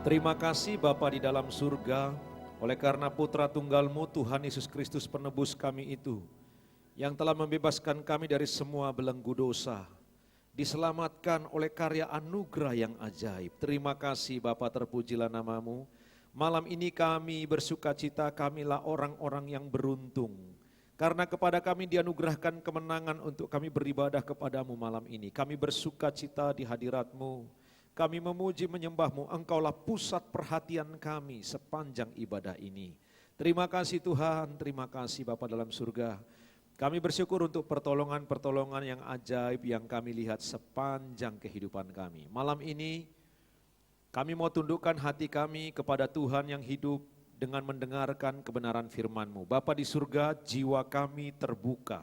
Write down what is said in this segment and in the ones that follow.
Terima kasih Bapa di dalam surga, oleh karena Putra Tunggal-Mu Tuhan Yesus Kristus penebus kami itu, yang telah membebaskan kami dari semua belenggu dosa, diselamatkan oleh karya anugerah yang ajaib. Terima kasih Bapa, terpujilah nama-Mu. Malam ini kami bersuka cita, kamilah orang-orang yang beruntung, karena kepada kami dianugerahkan kemenangan untuk kami beribadah kepadamu malam ini. Kami bersuka cita di hadirat-Mu. Kami memuji menyembah-Mu, Engkaulah pusat perhatian kami sepanjang ibadah ini. Terima kasih Tuhan, terima kasih Bapa dalam surga. Kami bersyukur untuk pertolongan-pertolongan yang ajaib yang kami lihat sepanjang kehidupan kami. Malam ini kami mau tundukkan hati kami kepada Tuhan yang hidup dengan mendengarkan kebenaran firman-Mu. Bapa di surga, jiwa kami terbuka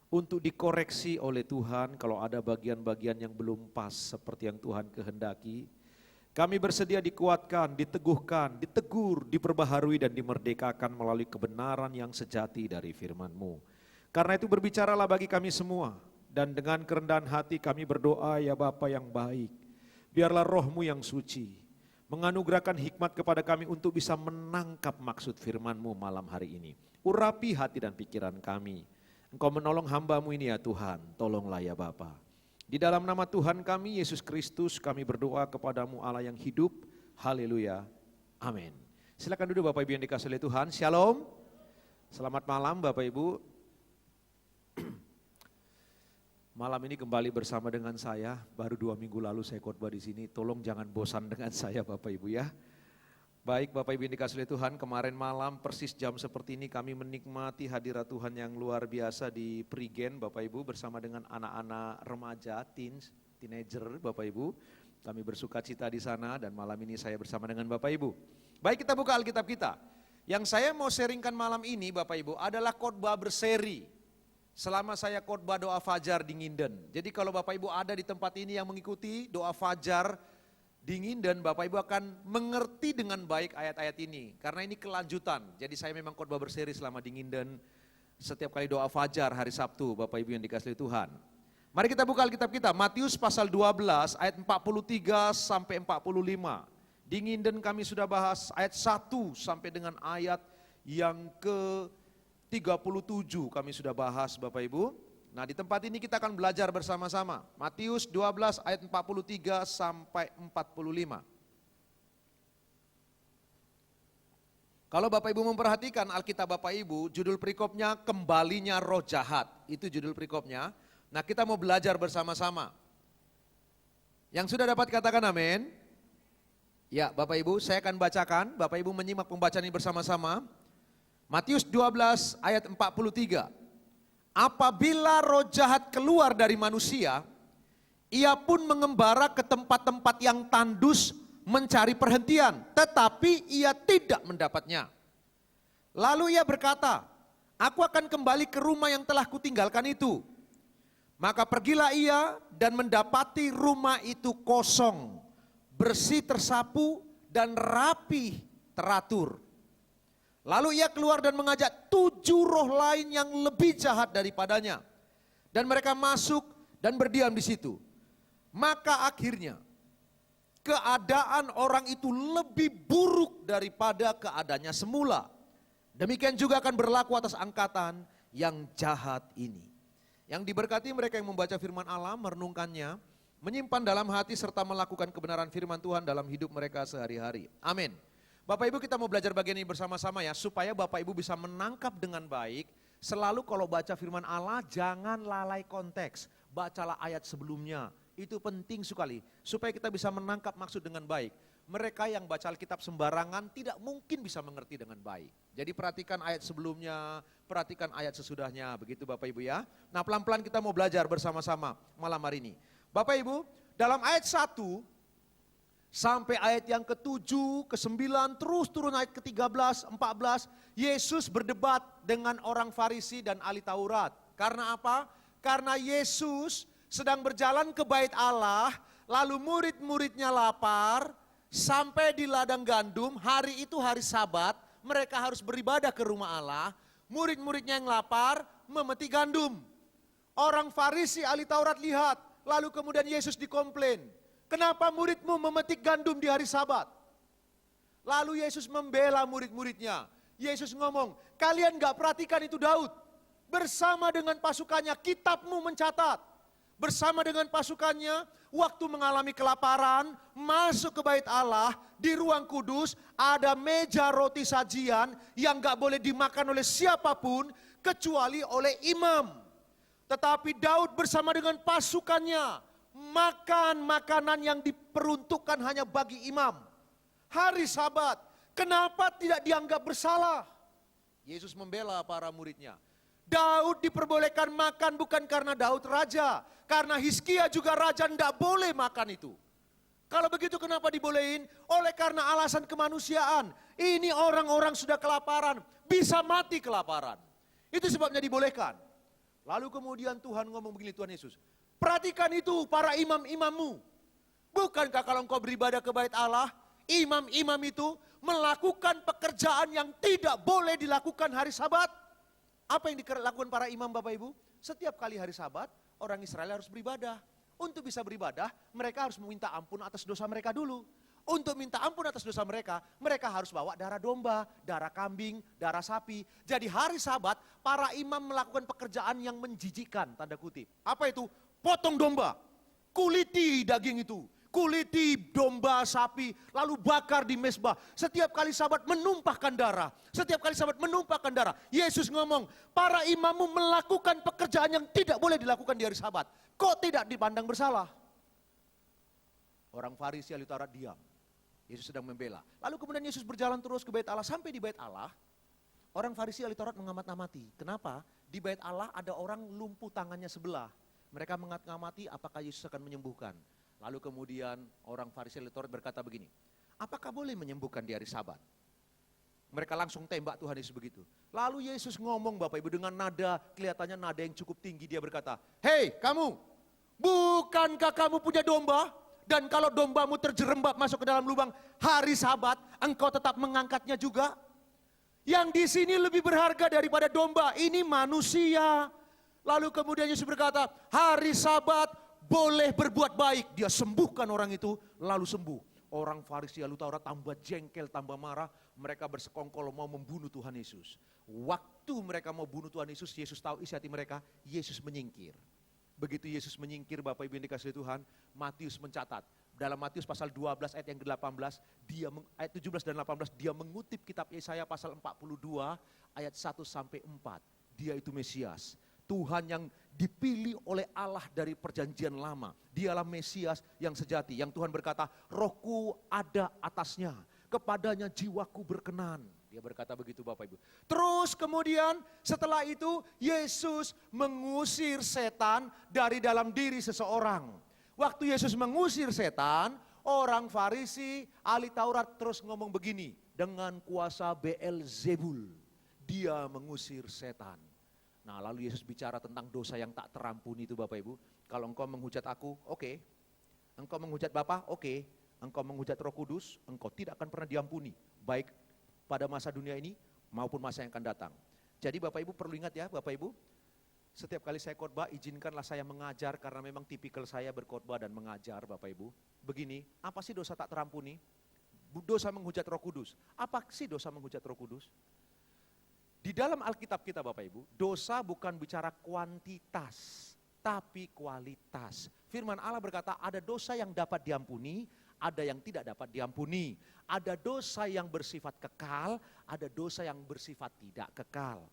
untuk dikoreksi oleh Tuhan kalau ada bagian-bagian yang belum pas seperti yang Tuhan kehendaki. Kami bersedia dikuatkan, diteguhkan, ditegur, diperbaharui dan dimerdekakan melalui kebenaran yang sejati dari firman-Mu. Karena itu berbicaralah bagi kami semua, dan dengan kerendahan hati kami berdoa, ya Bapa yang baik, biarlah Roh-Mu yang suci menganugerahkan hikmat kepada kami untuk bisa menangkap maksud firman-Mu malam hari ini. Urapi hati dan pikiran kami. Engkau menolong hamba-Mu ini ya Tuhan, tolonglah ya Bapa. Di dalam nama Tuhan kami, Yesus Kristus, kami berdoa kepada-Mu Allah yang hidup. Haleluya, amin. Silakan duduk Bapak Ibu yang dikasihi oleh Tuhan. Shalom, selamat malam Bapak Ibu. Malam ini kembali bersama dengan saya, baru 2 minggu lalu saya khotbah di sini. Tolong jangan bosan dengan saya Bapak Ibu ya. Baik Bapak Ibu yang dikasihi oleh Tuhan, kemarin malam persis jam seperti ini kami menikmati hadirat Tuhan yang luar biasa di Prigen Bapak Ibu bersama dengan anak-anak remaja, teenager Bapak Ibu. Kami bersuka cita di sana dan malam ini saya bersama dengan Bapak Ibu. Baik, kita buka Alkitab kita. Yang saya mau sharingkan malam ini Bapak Ibu adalah khotbah berseri. Selama saya khotbah doa fajar di Nginden. Jadi kalau Bapak Ibu ada di tempat ini yang mengikuti doa fajar dingin dan Bapak Ibu akan mengerti dengan baik ayat-ayat ini. Karena ini kelanjutan, jadi saya memang khotbah berseri selama dingin dan setiap kali doa fajar hari Sabtu Bapak Ibu yang dikasihi Tuhan. Mari kita buka Alkitab kita, Matius pasal 12 ayat 43 sampai 45. Dingin dan kami sudah bahas ayat 1 sampai dengan ayat yang ke-37 kami sudah bahas Bapak Ibu. Nah di tempat ini kita akan belajar bersama-sama. Matius 12 ayat 43 sampai 45. Kalau Bapak Ibu memperhatikan Alkitab Bapak Ibu, judul perikopnya kembalinya roh jahat. Itu judul perikopnya. Nah kita mau belajar bersama-sama. Yang sudah dapat katakan amin? Ya Bapak Ibu, saya akan bacakan. Bapak Ibu menyimak pembacaan ini bersama-sama. Matius 12 ayat 43. Apabila roh jahat keluar dari manusia, ia pun mengembara ke tempat-tempat yang tandus mencari perhentian, tetapi ia tidak mendapatnya. Lalu ia berkata, aku akan kembali ke rumah yang telah kutinggalkan itu. Maka pergilah ia dan mendapati rumah itu kosong, bersih tersapu dan rapi teratur. Lalu ia keluar dan mengajak 7 roh lain yang lebih jahat daripadanya. Dan mereka masuk dan berdiam di situ. Maka akhirnya keadaan orang itu lebih buruk daripada keadaannya semula. Demikian juga akan berlaku atas angkatan yang jahat ini. Yang diberkati mereka yang membaca firman Allah, merenungkannya, menyimpan dalam hati serta melakukan kebenaran firman Tuhan dalam hidup mereka sehari-hari. Amin. Bapak Ibu kita mau belajar bagian ini bersama-sama ya, supaya Bapak Ibu bisa menangkap dengan baik. Selalu kalau baca firman Allah jangan lalai konteks, bacalah ayat sebelumnya, itu penting sekali. Supaya kita bisa menangkap maksud dengan baik. Mereka yang baca Alkitab sembarangan tidak mungkin bisa mengerti dengan baik. Jadi perhatikan ayat sebelumnya, perhatikan ayat sesudahnya, begitu Bapak Ibu ya. Nah pelan-pelan kita mau belajar bersama-sama malam hari ini. Bapak Ibu, dalam ayat 1, sampai ayat yang ke-7, ke-9, terus turun ayat ke-13, 14, Yesus berdebat dengan orang Farisi dan ahli Taurat. Karena apa? Karena Yesus sedang berjalan ke bait Allah, lalu murid-muridnya lapar, sampai di ladang gandum, hari itu hari Sabat, mereka harus beribadah ke rumah Allah, murid-muridnya yang lapar memetik gandum. Orang Farisi ahli Taurat lihat, lalu kemudian Yesus dikomplain. Kenapa muridmu memetik gandum di hari Sabat? Lalu Yesus membela murid-muridnya. Yesus ngomong, kalian gak perhatikan itu Daud. Bersama dengan pasukannya, kitabmu mencatat. Bersama dengan pasukannya, waktu mengalami kelaparan, masuk ke bait Allah, di ruang kudus, ada meja roti sajian yang gak boleh dimakan oleh siapapun, kecuali oleh imam. Tetapi Daud bersama dengan pasukannya, makan makanan yang diperuntukkan hanya bagi imam. Hari Sabat, kenapa tidak dianggap bersalah? Yesus membela para muridnya. Daud diperbolehkan makan bukan karena Daud raja. Karena Hizkia juga raja, tidak boleh makan itu. Kalau begitu kenapa dibolehin? Oleh karena alasan kemanusiaan. Ini orang-orang sudah kelaparan, bisa mati kelaparan. Itu sebabnya dibolehkan. Lalu kemudian Tuhan ngomong begini, Tuhan Yesus. Perhatikan itu para imam-imammu. Bukankah kalau engkau beribadah ke bait Allah, imam-imam itu melakukan pekerjaan yang tidak boleh dilakukan hari Sabat? Apa yang dilakukan para imam Bapak Ibu? Setiap kali hari Sabat, orang Israel harus beribadah. Untuk bisa beribadah, mereka harus meminta ampun atas dosa mereka dulu. Untuk minta ampun atas dosa mereka, mereka harus bawa darah domba, darah kambing, darah sapi. Jadi hari Sabat, para imam melakukan pekerjaan yang menjijikkan, tanda kutip. Apa itu? Potong domba, kuliti daging itu. Kuliti domba, sapi, lalu bakar di mezbah. Setiap kali Sabat menumpahkan darah. Setiap kali Sabat menumpahkan darah. Yesus ngomong, para imammu melakukan pekerjaan yang tidak boleh dilakukan di hari Sabat. Kok tidak dipandang bersalah? Orang Farisi ahli Taurat diam. Yesus sedang membela. Lalu kemudian Yesus berjalan terus ke bait Allah. Sampai di bait Allah, orang Farisi ahli Taurat mengamati. Kenapa? Di bait Allah ada orang lumpuh tangannya sebelah. Mereka mengamati apakah Yesus akan menyembuhkan. Lalu kemudian orang Farisi ahli Taurat berkata begini, apakah boleh menyembuhkan di hari Sabat? Mereka langsung tembak Tuhan Yesus begitu. Lalu Yesus ngomong Bapak Ibu dengan nada, kelihatannya nada yang cukup tinggi. Dia berkata, hei kamu, bukankah kamu punya domba? Dan kalau dombamu terjerembab masuk ke dalam lubang hari Sabat, engkau tetap mengangkatnya juga? Yang di sini lebih berharga daripada domba, ini manusia. Lalu kemudian Yesus berkata, hari Sabat boleh berbuat baik. Dia sembuhkan orang itu, lalu sembuh. Orang Farisi ahli Taurat tambah jengkel, tambah marah. Mereka bersekongkol mau membunuh Tuhan Yesus. Waktu mereka mau bunuh Tuhan Yesus, Yesus tahu isi hati mereka, Yesus menyingkir. Begitu Yesus menyingkir, Bapak Ibu yang dikasihi Tuhan, Matius mencatat. Dalam Matius pasal 12 ayat yang ke-18, ayat 17 dan 18, dia mengutip kitab Yesaya pasal 42 ayat 1 sampai 4. Dia itu Mesias. Tuhan yang dipilih oleh Allah dari perjanjian lama. Dialah Mesias yang sejati. Yang Tuhan berkata, rohku ada atasnya, kepadanya jiwaku berkenan. Dia berkata begitu Bapak Ibu. Terus kemudian setelah itu Yesus mengusir setan dari dalam diri seseorang. Waktu Yesus mengusir setan, orang Farisi, ahli Taurat terus ngomong begini. Dengan kuasa Beelzebul, dia mengusir setan. Nah lalu Yesus bicara tentang dosa yang tak terampuni itu Bapak Ibu. Kalau engkau menghujat aku, oke. Engkau menghujat Bapa, oke. Engkau menghujat Roh Kudus, engkau tidak akan pernah diampuni. Baik pada masa dunia ini maupun masa yang akan datang. Jadi Bapak Ibu perlu ingat ya Bapak Ibu. Setiap kali saya khotbah izinkanlah saya mengajar karena memang tipikal saya berkhotbah dan mengajar Bapak Ibu. Begini, apa sih dosa tak terampuni? Dosa menghujat Roh Kudus. Apa sih dosa menghujat Roh Kudus? Di dalam Alkitab kita Bapak Ibu, dosa bukan bicara kuantitas, tapi kualitas. Firman Allah berkata ada dosa yang dapat diampuni, ada yang tidak dapat diampuni. Ada dosa yang bersifat kekal, ada dosa yang bersifat tidak kekal.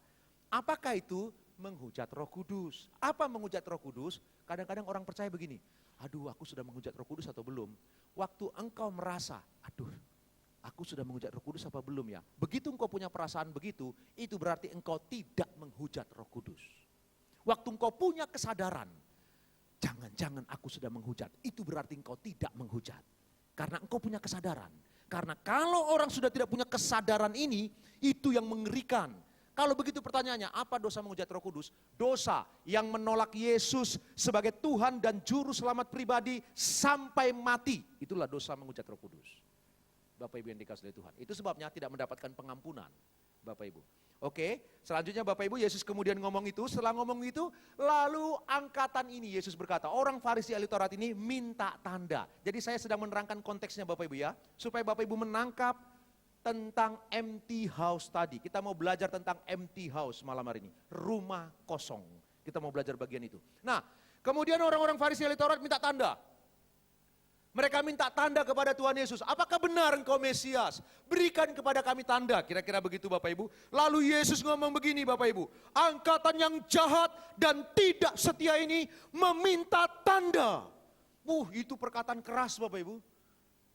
Apakah itu? Menghujat Roh Kudus. Apa menghujat Roh Kudus? Kadang-kadang orang percaya begini, aduh aku sudah menghujat Roh Kudus atau belum? Waktu engkau merasa, aduh aku sudah menghujat Roh Kudus apa belum ya? Begitu engkau punya perasaan begitu, itu berarti engkau tidak menghujat Roh Kudus. Waktu engkau punya kesadaran, jangan-jangan aku sudah menghujat, itu berarti engkau tidak menghujat. Karena engkau punya kesadaran. Karena kalau orang sudah tidak punya kesadaran ini, itu yang mengerikan. Kalau begitu pertanyaannya, apa dosa menghujat Roh Kudus? Dosa yang menolak Yesus sebagai Tuhan dan Juru Selamat pribadi sampai mati. Itulah dosa menghujat Roh Kudus. Bapak Ibu yang dikasihi Tuhan. Itu sebabnya tidak mendapatkan pengampunan. Bapak Ibu. Oke, selanjutnya Bapak Ibu, Yesus kemudian ngomong itu, setelah ngomong itu, lalu angkatan ini Yesus berkata, orang Farisi ahli Taurat ini minta tanda. Jadi saya sedang menerangkan konteksnya Bapak Ibu ya, supaya Bapak Ibu menangkap tentang empty house tadi. Kita mau belajar tentang empty house malam hari ini. Rumah kosong. Kita mau belajar bagian itu. Nah, kemudian orang-orang Farisi ahli Taurat minta tanda. Mereka minta tanda kepada Tuhan Yesus. Apakah benar engkau Mesias? Berikan kepada kami tanda. Kira-kira begitu Bapak Ibu. Lalu Yesus ngomong begini Bapak Ibu. Angkatan yang jahat dan tidak setia ini meminta tanda. Itu perkataan keras Bapak Ibu.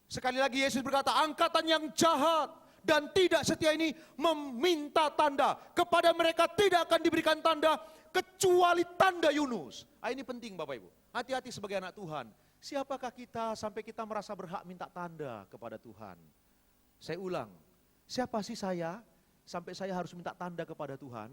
Sekali lagi Yesus berkata, angkatan yang jahat dan tidak setia ini meminta tanda. Kepada mereka tidak akan diberikan tanda kecuali tanda Yunus. Ini penting Bapak Ibu. Hati-hati sebagai anak Tuhan. Siapakah kita sampai kita merasa berhak minta tanda kepada Tuhan? Saya ulang, siapa sih saya sampai saya harus minta tanda kepada Tuhan?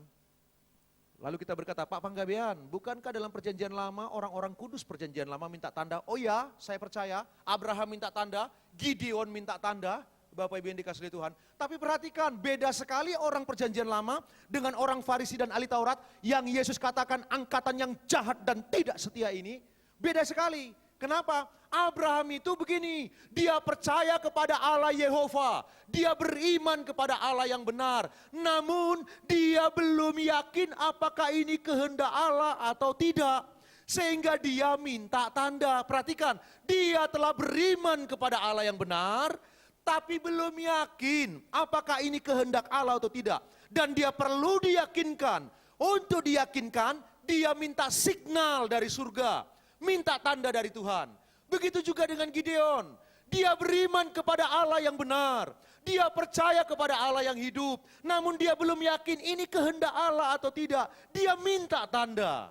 Lalu kita berkata, Pak Panggabean, bukankah dalam perjanjian lama orang-orang kudus perjanjian lama minta tanda? Oh ya, saya percaya, Abraham minta tanda, Gideon minta tanda, Bapak Ibu yang dikasihi Tuhan. Tapi perhatikan, beda sekali orang perjanjian lama dengan orang Farisi dan ahli Taurat yang Yesus katakan angkatan yang jahat dan tidak setia ini. Beda sekali. Kenapa? Abraham itu begini, dia percaya kepada Allah Yehova, dia beriman kepada Allah yang benar, namun dia belum yakin apakah ini kehendak Allah atau tidak, sehingga dia minta tanda. Perhatikan, dia telah beriman kepada Allah yang benar, tapi belum yakin apakah ini kehendak Allah atau tidak, dan dia perlu diyakinkan. Untuk diyakinkan, dia minta signal dari surga, minta tanda dari Tuhan. Begitu juga dengan Gideon. Dia beriman kepada Allah yang benar. Dia percaya kepada Allah yang hidup. Namun dia belum yakin ini kehendak Allah atau tidak. Dia minta tanda.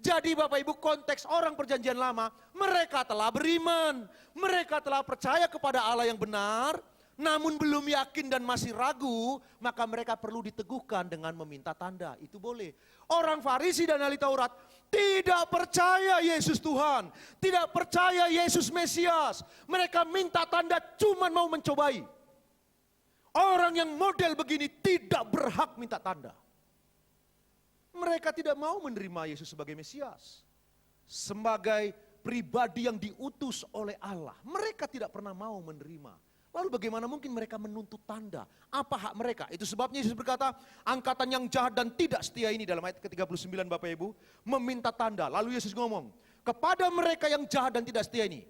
Jadi Bapak Ibu, konteks orang perjanjian lama, mereka telah beriman. Mereka telah percaya kepada Allah yang benar. Namun belum yakin dan masih ragu, maka mereka perlu diteguhkan dengan meminta tanda. Itu boleh. Orang Farisi dan ahli Taurat tidak percaya Yesus Tuhan, tidak percaya Yesus Mesias. Mereka minta tanda cuma mau mencobai. Orang yang model begini tidak berhak minta tanda. Mereka tidak mau menerima Yesus sebagai Mesias, sebagai pribadi yang diutus oleh Allah. Mereka tidak pernah mau menerima. Lalu bagaimana mungkin mereka menuntut tanda? Apa hak mereka? Itu sebabnya Yesus berkata, angkatan yang jahat dan tidak setia ini dalam ayat ke-39 Bapak Ibu, meminta tanda. Lalu Yesus ngomong, kepada mereka yang jahat dan tidak setia ini,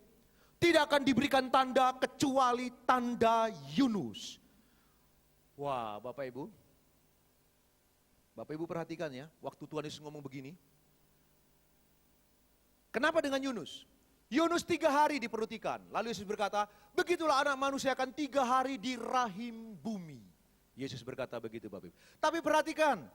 tidak akan diberikan tanda kecuali tanda Yunus. Wah Bapak Ibu perhatikan ya, waktu Tuhan Yesus ngomong begini. Kenapa dengan Yunus? Yunus 3 hari di perut ikan. Lalu Yesus berkata, begitulah anak manusia akan 3 hari di rahim bumi. Yesus berkata begitu Bapak Ibu. Tapi perhatikan,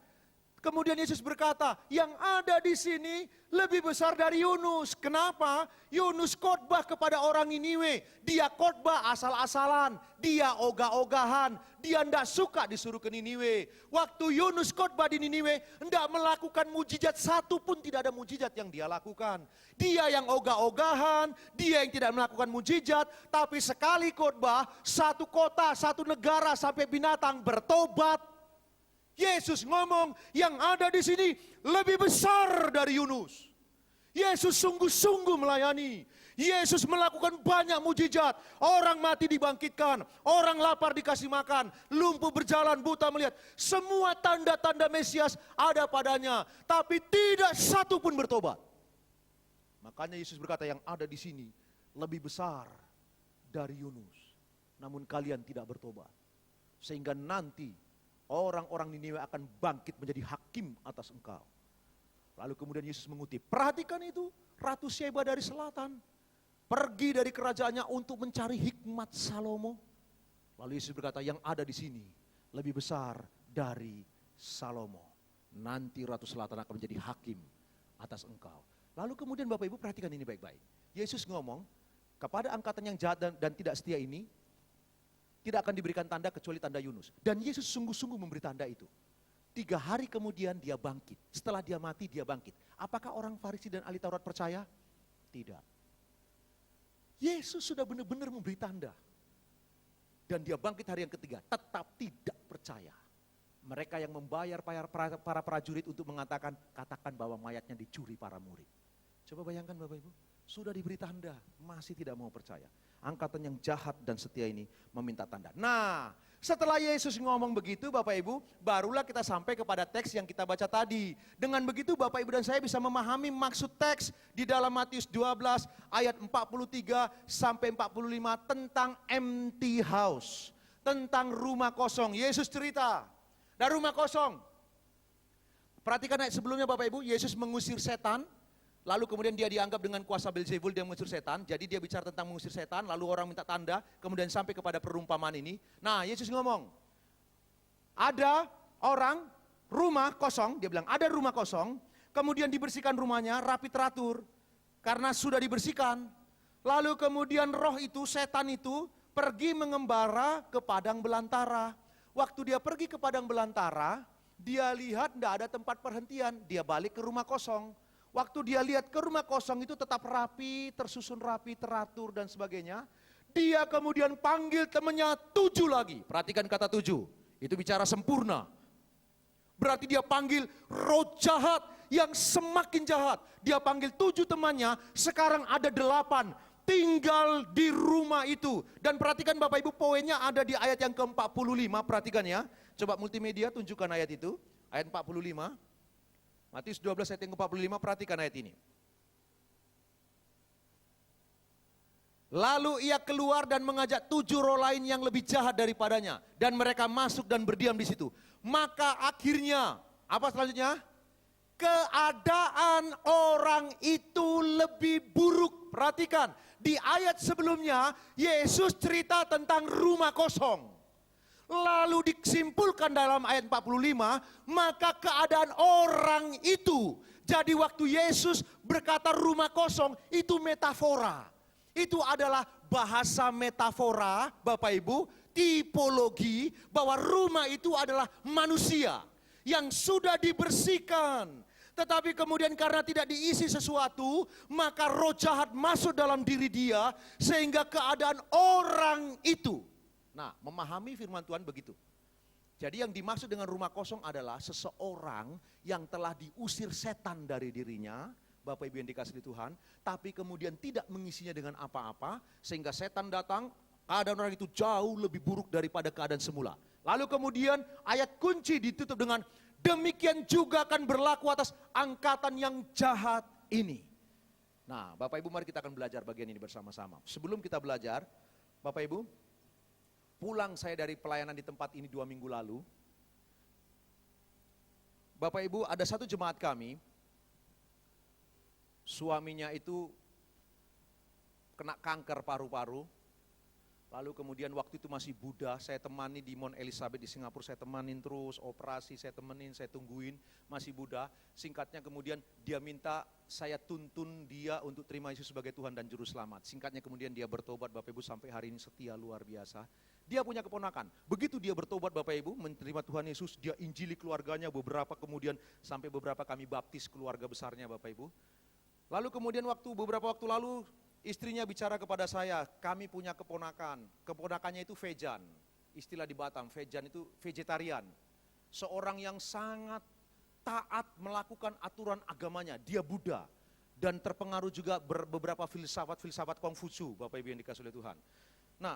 kemudian Yesus berkata, yang ada di sini lebih besar dari Yunus. Kenapa? Yunus khotbah kepada orang Niniwe. Dia khotbah asal-asalan, dia ogah-ogahan, dia tidak suka disuruh ke Niniwe. Waktu Yunus khotbah di Niniwe, tidak melakukan mujizat, satu pun tidak ada mujizat yang dia lakukan. Dia yang ogah-ogahan, dia yang tidak melakukan mujizat, tapi sekali khotbah, satu kota, satu negara sampai binatang bertobat. Yesus ngomong, yang ada di sini lebih besar dari Yunus. Yesus sungguh-sungguh melayani. Yesus melakukan banyak mujizat. Orang mati dibangkitkan, orang lapar dikasih makan, lumpuh berjalan, buta melihat. Semua tanda-tanda Mesias ada padanya, tapi tidak satu pun bertobat. Makanya Yesus berkata, yang ada di sini lebih besar dari Yunus. Namun kalian tidak bertobat. Sehingga nanti orang-orang Niniwe akan bangkit menjadi hakim atas engkau. Lalu kemudian Yesus mengutip, perhatikan itu, Ratu Sheba dari selatan pergi dari kerajaannya untuk mencari hikmat Salomo. Lalu Yesus berkata, yang ada di sini lebih besar dari Salomo. Nanti Ratu Selatan akan menjadi hakim atas engkau. Lalu kemudian Bapak Ibu perhatikan ini baik-baik. Yesus ngomong, kepada angkatan yang jahat dan tidak setia ini, tidak akan diberikan tanda kecuali tanda Yunus. Dan Yesus sungguh-sungguh memberi tanda itu. 3 hari kemudian dia bangkit. Setelah dia mati dia bangkit. Apakah orang Farisi dan ahli Taurat percaya? Tidak. Yesus sudah benar-benar memberi tanda. Dan dia bangkit hari yang ketiga. Tetap tidak percaya. Mereka yang membayar para prajurit untuk mengatakan, katakan bahwa mayatnya dicuri para murid. Coba bayangkan Bapak Ibu. Sudah diberi tanda, masih tidak mau percaya. Angkatan yang jahat dan setia ini meminta tanda. Nah, Setelah Yesus ngomong begitu Bapak Ibu, barulah kita sampai kepada teks yang kita baca tadi. Dengan begitu Bapak Ibu dan saya bisa memahami maksud teks di dalam Matius 12 ayat 43 sampai 45 tentang empty house. Tentang rumah kosong. Yesus cerita, dan rumah kosong. Perhatikan ayat sebelumnya Bapak Ibu, Yesus mengusir setan. Lalu kemudian dia dianggap dengan kuasa Beelzebul, dia mengusir setan. Jadi dia bicara tentang mengusir setan, lalu orang minta tanda, kemudian sampai kepada perumpamaan ini. Nah, Yesus ngomong, ada orang, rumah kosong, dia bilang ada rumah kosong, kemudian dibersihkan rumahnya, rapi teratur, karena sudah dibersihkan. Lalu kemudian roh itu, setan itu, pergi mengembara ke padang belantara. Waktu dia pergi ke padang belantara, dia lihat tidak ada tempat perhentian, dia balik ke rumah kosong. Waktu dia lihat ke rumah kosong itu tetap rapi, tersusun rapi, teratur dan sebagainya. Dia kemudian panggil temannya 7 lagi. Perhatikan kata 7, itu bicara sempurna. Berarti dia panggil roh jahat yang semakin jahat. Dia panggil 7 temannya, sekarang ada 8. Tinggal di rumah itu. Dan perhatikan Bapak Ibu, poinnya ada di ayat yang ke-45, perhatikan ya. Coba multimedia tunjukkan ayat itu, ayat 45. Matius 12 ayat yang ke-45, perhatikan ayat ini. Lalu ia keluar dan mengajak 7 roh lain yang lebih jahat daripadanya. Dan mereka masuk dan berdiam di situ. Maka akhirnya, apa selanjutnya? Keadaan orang itu lebih buruk. Perhatikan, di ayat sebelumnya Yesus cerita tentang rumah kosong. Lalu disimpulkan dalam ayat 45, maka keadaan orang itu. Jadi waktu Yesus berkata rumah kosong, itu metafora. Itu adalah bahasa metafora, Bapak Ibu, tipologi bahwa rumah itu adalah manusia yang sudah dibersihkan. Tetapi kemudian karena tidak diisi sesuatu, maka roh jahat masuk dalam diri dia, sehingga keadaan orang itu. Nah, memahami firman Tuhan begitu. Jadi yang dimaksud dengan rumah kosong adalah seseorang yang telah diusir setan dari dirinya, Bapak Ibu yang dikasihi Tuhan, tapi kemudian tidak mengisinya dengan apa-apa, sehingga setan datang, keadaan orang itu jauh lebih buruk daripada keadaan semula. Lalu kemudian ayat kunci ditutup dengan, demikian juga akan berlaku atas angkatan yang jahat ini. Nah, Bapak Ibu mari kita akan belajar bagian ini bersama-sama. Sebelum kita belajar, Bapak Ibu, pulang saya dari pelayanan di tempat ini 2 minggu lalu. Bapak Ibu, ada satu jemaat kami, suaminya itu kena kanker paru-paru. Lalu kemudian waktu itu masih Buddha, saya temani di Mount Elizabeth di Singapura, saya temanin terus, operasi saya temenin, saya tungguin, masih Buddha. Singkatnya kemudian dia minta saya tuntun dia untuk terima Yesus sebagai Tuhan dan Juru Selamat. Singkatnya kemudian dia bertobat Bapak Ibu sampai hari ini setia luar biasa. Dia punya keponakan, begitu dia bertobat Bapak Ibu, menerima Tuhan Yesus, dia injili keluarganya, beberapa kemudian sampai beberapa kami baptis keluarga besarnya Bapak Ibu. Lalu kemudian beberapa waktu lalu, istrinya bicara kepada saya, kami punya keponakan, keponakannya itu vegan, istilah di Batam, vegan itu vegetarian. Seorang yang sangat taat melakukan aturan agamanya, dia Buddha. Dan terpengaruh juga beberapa filsafat Konghucu, Bapak Ibu yang dikasihi oleh Tuhan. Nah,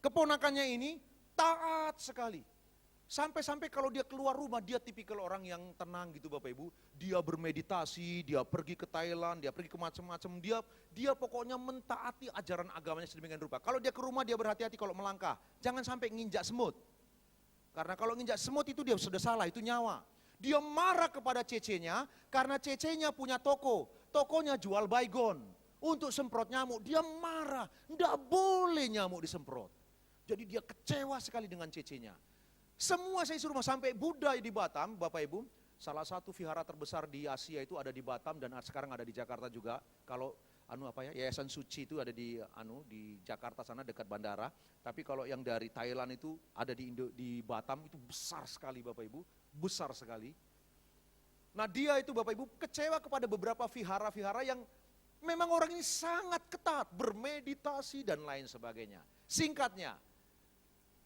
keponakannya ini taat sekali. Sampai-sampai kalau dia keluar rumah, dia tipikal orang yang tenang gitu Bapak Ibu. Dia bermeditasi, dia pergi ke Thailand, dia pergi ke macam-macam. Dia pokoknya mentaati ajaran agamanya sedemikian rupa. Kalau dia ke rumah, dia berhati-hati kalau melangkah. Jangan sampai nginjak semut. Karena kalau nginjak semut itu dia sudah salah, itu nyawa. Dia marah kepada cecenya, karena cecenya punya toko. Tokonya jual baygon. Untuk semprot nyamuk, dia marah. Tidak boleh nyamuk disemprot. Jadi dia kecewa sekali dengan cecenya. Semua saya suruh sampai Buddha di Batam, Bapak Ibu. Salah satu vihara terbesar di Asia itu ada di Batam dan sekarang ada di Jakarta juga. Kalau Yayasan Suci itu ada di Jakarta sana dekat bandara. Tapi kalau yang dari Thailand itu ada di Batam, itu besar sekali Bapak Ibu, besar sekali. Nah, dia itu Bapak Ibu kecewa kepada beberapa vihara-vihara yang memang orang ini sangat ketat, bermeditasi dan lain sebagainya. Singkatnya,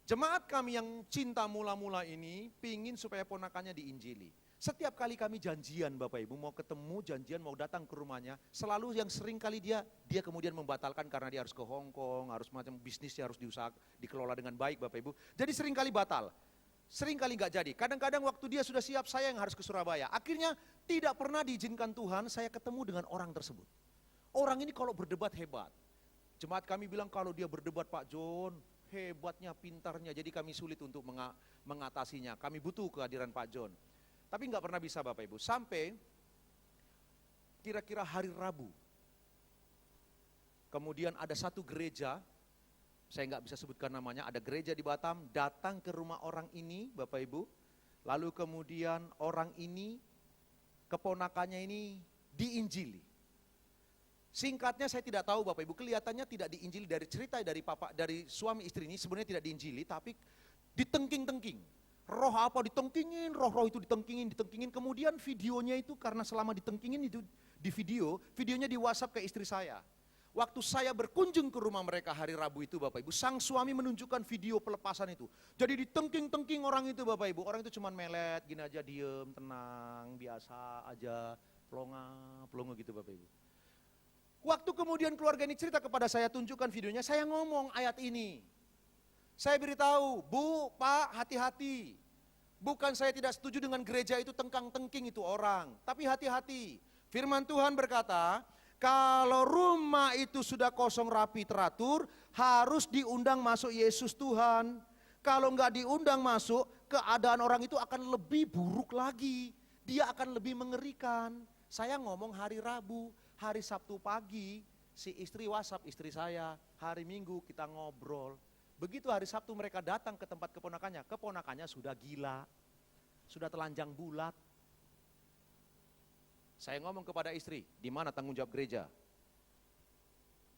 jemaat kami yang cinta mula-mula ini pingin supaya ponakannya diinjili. Setiap kali kami janjian Bapak Ibu, mau ketemu, janjian, mau datang ke rumahnya, selalu yang sering kali dia kemudian membatalkan karena dia harus ke Hong Kong, harus macam bisnisnya harus dikelola dengan baik Bapak Ibu. Jadi sering kali batal, sering kali nggak jadi. Kadang-kadang waktu dia sudah siap, saya yang harus ke Surabaya. Akhirnya tidak pernah diizinkan Tuhan saya ketemu dengan orang tersebut. Orang ini kalau berdebat hebat. Jemaat kami bilang kalau dia berdebat Pak John, hebatnya, pintarnya, jadi kami sulit untuk mengatasinya. Kami butuh kehadiran Pak John. Tapi nggak pernah bisa Bapak Ibu, sampai kira-kira hari Rabu. Kemudian ada satu gereja, saya nggak bisa sebutkan namanya, ada gereja di Batam, datang ke rumah orang ini Bapak Ibu. Lalu kemudian orang ini, keponakannya ini diinjili. Singkatnya saya tidak tahu Bapak Ibu, kelihatannya tidak diinjili dari cerita dari suami istri ini, sebenarnya tidak diinjili, tapi ditengking-tengking. Roh apa ditengkingin, roh-roh itu ditengkingin, kemudian videonya itu karena selama ditengkingin itu di videonya di WhatsApp ke istri saya. Waktu saya berkunjung ke rumah mereka hari Rabu itu Bapak Ibu, sang suami menunjukkan video pelepasan itu. Jadi ditengking-tengking orang itu Bapak Ibu, orang itu cuma melet, gini aja diem, tenang, biasa aja, pelongo gitu Bapak Ibu. Waktu kemudian keluarga ini cerita kepada saya, tunjukkan videonya, saya ngomong ayat ini. Saya beritahu, Bu, Pak, hati-hati. Bukan saya tidak setuju dengan gereja itu tengkang-tengking itu orang. Tapi hati-hati. Firman Tuhan berkata, kalau rumah itu sudah kosong rapi teratur, harus diundang masuk Yesus Tuhan. Kalau enggak diundang masuk, keadaan orang itu akan lebih buruk lagi. Dia akan lebih mengerikan. Saya ngomong hari Rabu, hari Sabtu pagi, si istri WhatsApp istri saya, hari Minggu kita ngobrol. Begitu hari Sabtu mereka datang ke tempat keponakannya sudah gila, sudah telanjang bulat. Saya ngomong kepada istri, di mana tanggung jawab gereja?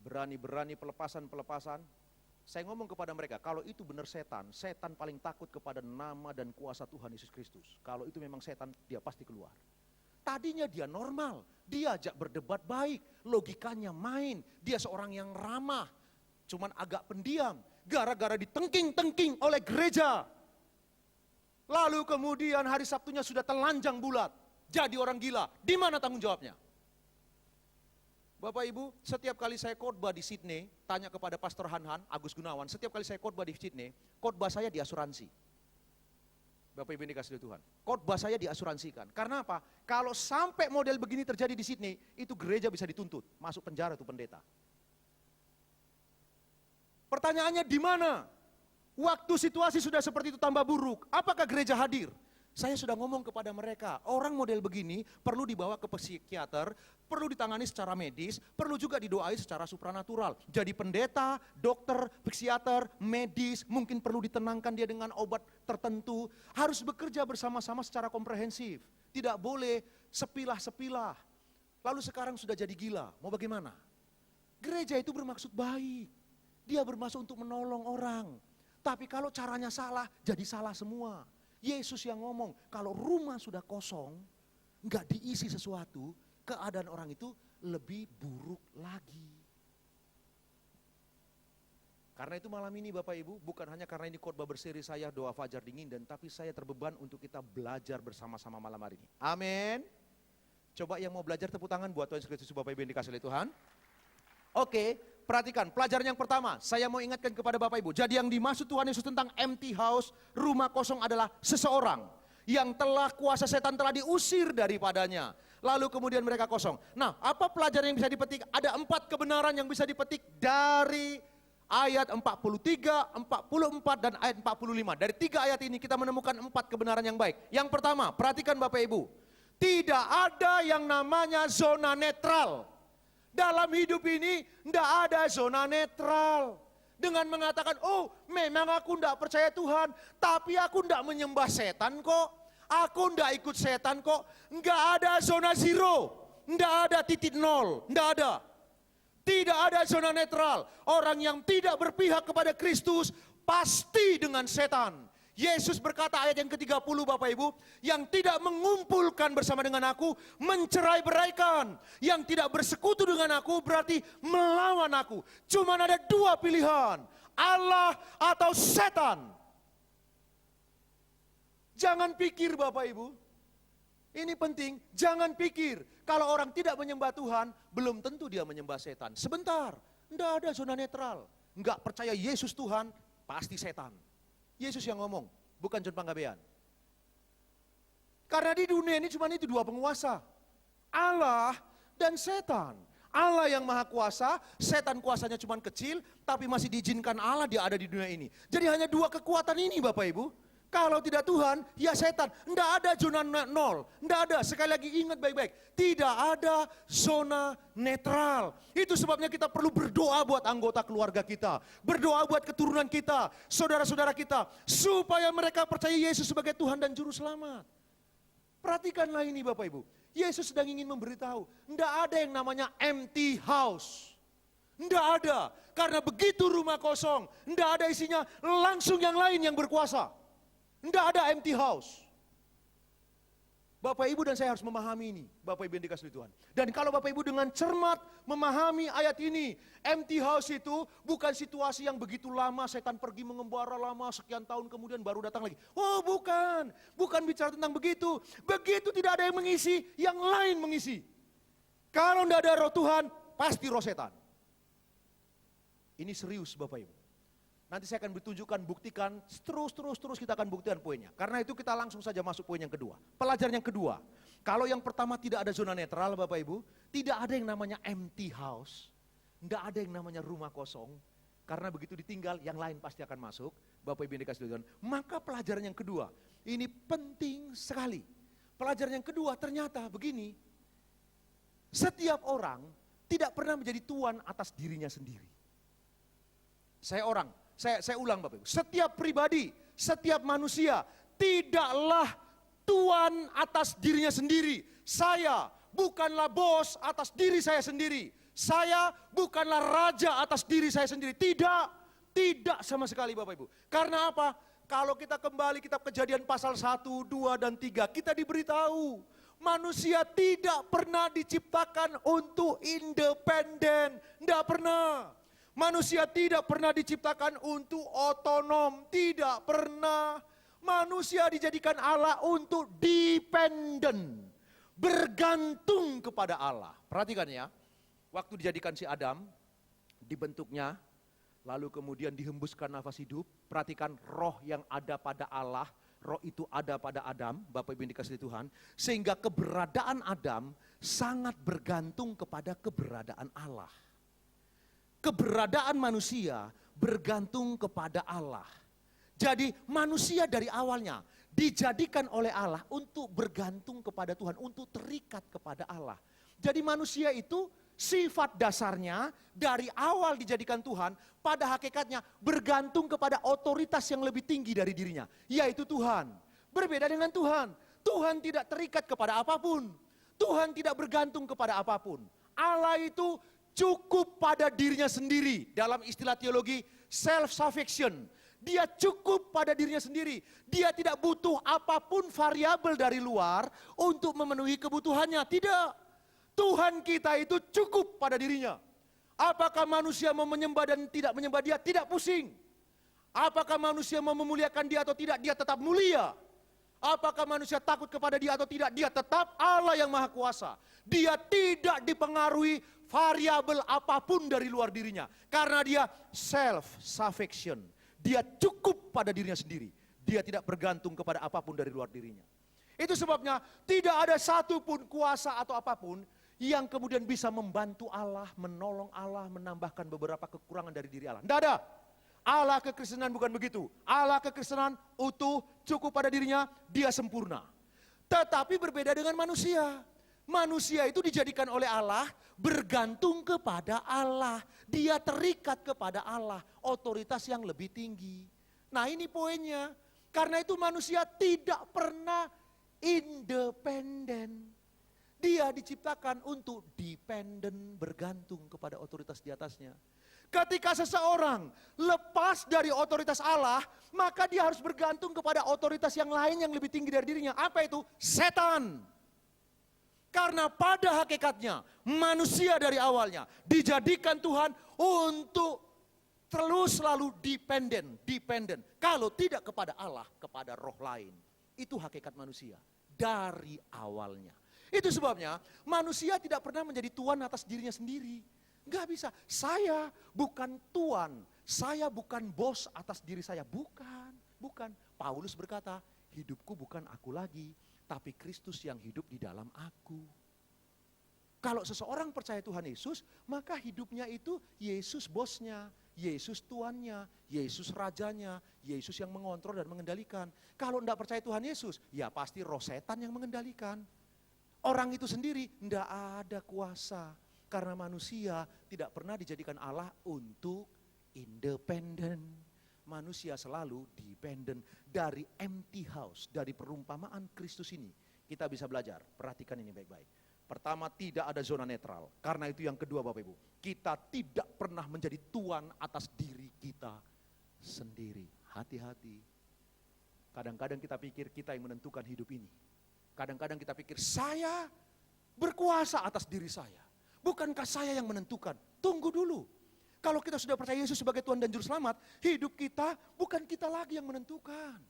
Berani-berani pelepasan. Saya ngomong kepada mereka, kalau itu benar setan paling takut kepada nama dan kuasa Tuhan Yesus Kristus. Kalau itu memang setan, dia pasti keluar. Tadinya dia normal, dia ajak berdebat baik, logikanya main, dia seorang yang ramah, cuman agak pendiam. Gara-gara ditengking-tengking oleh gereja. Lalu kemudian hari Sabtunya sudah telanjang bulat. Jadi orang gila. Di mana tanggung jawabnya? Bapak Ibu, setiap kali saya khotbah di Sydney, tanya kepada Pastor Hanhan, Agus Gunawan, setiap kali saya khotbah di Sydney, khotbah saya diasuransi. Bapak Ibu ini kasih Tuhan. Khotbah saya diasuransikan. Karena apa? Kalau sampai model begini terjadi di Sydney, itu gereja bisa dituntut, masuk penjara itu pendeta. Pertanyaannya di mana? Waktu situasi sudah seperti itu tambah buruk, apakah gereja hadir? Saya sudah ngomong kepada mereka, orang model begini perlu dibawa ke psikiater, perlu ditangani secara medis, perlu juga didoai secara supranatural. Jadi pendeta, dokter, psikiater, medis, mungkin perlu ditenangkan dia dengan obat tertentu. Harus bekerja bersama-sama secara komprehensif. Tidak boleh sepilah-sepilah. Lalu sekarang sudah jadi gila, mau bagaimana? Gereja itu bermaksud baik. Dia bermaksud untuk menolong orang. Tapi kalau caranya salah, jadi salah semua. Yesus yang ngomong, kalau rumah sudah kosong, nggak diisi sesuatu, keadaan orang itu lebih buruk lagi. Karena itu malam ini Bapak Ibu, bukan hanya karena ini khotbah berseri saya doa fajar dingin, tapi saya terbeban untuk kita belajar bersama-sama malam hari ini. Amin. Coba yang mau belajar tepuk tangan buat Tuhan Yesus Kristus Bapak Ibu yang dikasih oleh Tuhan. Oke, perhatikan pelajaran yang pertama, saya mau ingatkan kepada Bapak Ibu. Jadi yang dimaksud Tuhan Yesus tentang empty house, rumah kosong adalah seseorang yang telah kuasa setan telah diusir daripadanya. Lalu kemudian mereka kosong. Nah, apa pelajaran yang bisa dipetik? Ada 4 kebenaran yang bisa dipetik dari ayat 43, 44 dan ayat 45. Dari 3 ayat ini kita menemukan 4 kebenaran yang baik. Yang pertama, perhatikan Bapak Ibu. Tidak ada yang namanya zona netral. Dalam hidup ini tidak ada zona netral. Dengan mengatakan, oh memang aku tidak percaya Tuhan, tapi aku tidak menyembah setan kok. Aku tidak ikut setan kok. Enggak ada zona zero, tidak ada titik nol, tidak ada. Tidak ada zona netral. Orang yang tidak berpihak kepada Kristus pasti dengan setan. Yesus berkata ayat yang ke-30 Bapak Ibu, yang tidak mengumpulkan bersama dengan aku mencerai-beraikan. Yang tidak bersekutu dengan aku berarti melawan aku. Cuma ada 2 pilihan, Allah atau setan. Jangan pikir Bapak Ibu, Ini penting, jangan pikir kalau orang tidak menyembah Tuhan, belum tentu dia menyembah setan. Sebentar, enggak ada zona netral. Enggak percaya Yesus Tuhan, pasti setan. Yesus yang ngomong, bukan John Panggabean. Karena di dunia ini cuma itu dua penguasa, Allah dan setan. Allah yang maha kuasa, setan kuasanya cuma kecil, tapi masih diizinkan Allah dia ada di dunia ini. Jadi hanya dua kekuatan ini Bapak Ibu. Kalau tidak Tuhan, ya setan. Tidak ada zona nol. Tidak ada, sekali lagi ingat baik-baik. Tidak ada zona netral. Itu sebabnya kita perlu berdoa buat anggota keluarga kita. Berdoa buat keturunan kita, saudara-saudara kita. Supaya mereka percaya Yesus sebagai Tuhan dan Juru Selamat. Perhatikanlah ini Bapak Ibu. Yesus sedang ingin memberitahu. Tidak ada yang namanya empty house. Tidak ada. Karena begitu rumah kosong, tidak ada isinya, langsung yang lain yang berkuasa. Tidak ada empty house. Bapak Ibu dan saya harus memahami ini, Bapak Ibu yang dikasihi Tuhan. Dan kalau Bapak Ibu dengan cermat memahami ayat ini, empty house itu bukan situasi yang begitu lama, setan pergi mengembara lama, sekian tahun kemudian baru datang lagi. Oh bukan, bukan bicara tentang begitu. Begitu tidak ada yang mengisi, yang lain mengisi. Kalau tidak ada roh Tuhan, pasti roh setan. Ini serius Bapak Ibu. Nanti saya akan tunjukkan, buktikan, terus kita akan buktikan poinnya. Karena itu kita langsung saja masuk poin yang kedua. Pelajaran yang kedua, kalau yang pertama tidak ada zona netral Bapak Ibu, tidak ada yang namanya empty house, tidak ada yang namanya rumah kosong, karena begitu ditinggal yang lain pasti akan masuk, Bapak Ibu yang dikasihi Tuhan. Maka pelajaran yang kedua, ini penting sekali. Pelajaran yang kedua ternyata begini, setiap orang tidak pernah menjadi tuan atas dirinya sendiri. Saya ulang Bapak Ibu, setiap pribadi, setiap manusia tidaklah tuan atas dirinya sendiri. Saya bukanlah bos atas diri saya sendiri. Saya bukanlah raja atas diri saya sendiri. Tidak sama sekali Bapak Ibu. Karena apa? Kalau kita kembali kitab Kejadian pasal 1, 2, dan 3, kita diberitahu manusia tidak pernah diciptakan untuk independen. Tidak pernah. Manusia tidak pernah diciptakan untuk otonom, tidak pernah. Manusia dijadikan Allah untuk dependen, bergantung kepada Allah. Perhatikan ya, waktu dijadikan si Adam, dibentuknya, lalu kemudian dihembuskan nafas hidup. Perhatikan roh yang ada pada Allah, roh itu ada pada Adam, Bapak Ibu yang dikasihi Tuhan. Sehingga keberadaan Adam sangat bergantung kepada keberadaan Allah. Keberadaan manusia bergantung kepada Allah. Jadi manusia dari awalnya dijadikan oleh Allah untuk bergantung kepada Tuhan, untuk terikat kepada Allah. Jadi manusia itu sifat dasarnya dari awal dijadikan Tuhan, pada hakikatnya bergantung kepada otoritas yang lebih tinggi dari dirinya, yaitu Tuhan. Berbeda dengan Tuhan. Tuhan tidak terikat kepada apapun. Tuhan tidak bergantung kepada apapun. Allah itu cukup pada dirinya sendiri. Dalam istilah teologi, self-sufficient. Dia cukup pada dirinya sendiri. Dia tidak butuh apapun variabel dari luar untuk memenuhi kebutuhannya. Tidak. Tuhan kita itu cukup pada dirinya. Apakah manusia mau menyembah dan tidak menyembah dia? Tidak pusing. Apakah manusia mau memuliakan dia atau tidak? Dia tetap mulia. Apakah manusia takut kepada dia atau tidak? Dia tetap Allah yang maha kuasa. Dia tidak dipengaruhi variabel apapun dari luar dirinya. Karena dia self-sufficient. Dia cukup pada dirinya sendiri. Dia tidak bergantung kepada apapun dari luar dirinya. Itu sebabnya tidak ada satupun kuasa atau apapun yang kemudian bisa membantu Allah, menolong Allah, menambahkan beberapa kekurangan dari diri Allah. Tidak ada. Allah kekristenan bukan begitu. Allah kekristenan utuh, cukup pada dirinya, dia sempurna. Tetapi berbeda dengan manusia. Manusia itu dijadikan oleh Allah bergantung kepada Allah. Dia terikat kepada Allah, otoritas yang lebih tinggi. Nah ini poinnya. Karena itu manusia tidak pernah independen. Dia diciptakan untuk dependen, bergantung kepada otoritas di atasnya. Ketika seseorang lepas dari otoritas Allah, maka dia harus bergantung kepada otoritas yang lain yang lebih tinggi dari dirinya. Apa itu? Setan. Karena pada hakikatnya manusia dari awalnya dijadikan Tuhan untuk terus selalu dependen. Kalau tidak kepada Allah, kepada roh lain. Itu hakikat manusia. dari awalnya. Itu sebabnya manusia tidak pernah menjadi tuan atas dirinya sendiri. Enggak bisa. Saya bukan tuan, saya bukan bos atas diri saya. Bukan. Paulus berkata, hidupku bukan aku lagi, tapi Kristus yang hidup di dalam aku. Kalau seseorang percaya Tuhan Yesus, maka hidupnya itu Yesus bosnya, Yesus tuannya, Yesus rajanya, Yesus yang mengontrol dan mengendalikan. Kalau tidak percaya Tuhan Yesus, ya pasti roh setan yang mengendalikan. Orang itu sendiri tidak ada kuasa. Karena manusia tidak pernah dijadikan Allah untuk independen. Manusia selalu dependen. Dari empty house, dari perumpamaan Kristus ini, kita bisa belajar. Perhatikan ini baik-baik. Pertama, tidak ada zona netral. Karena itu yang kedua Bapak Ibu, kita tidak pernah menjadi tuan atas diri kita sendiri. Hati-hati. Kadang-kadang kita pikir kita yang menentukan hidup ini. Kadang-kadang kita pikir saya berkuasa atas diri saya. Bukankah saya yang menentukan? Tunggu dulu. Kalau kita sudah percaya Yesus sebagai Tuhan dan Juru Selamat, hidup kita bukan kita lagi yang menentukan.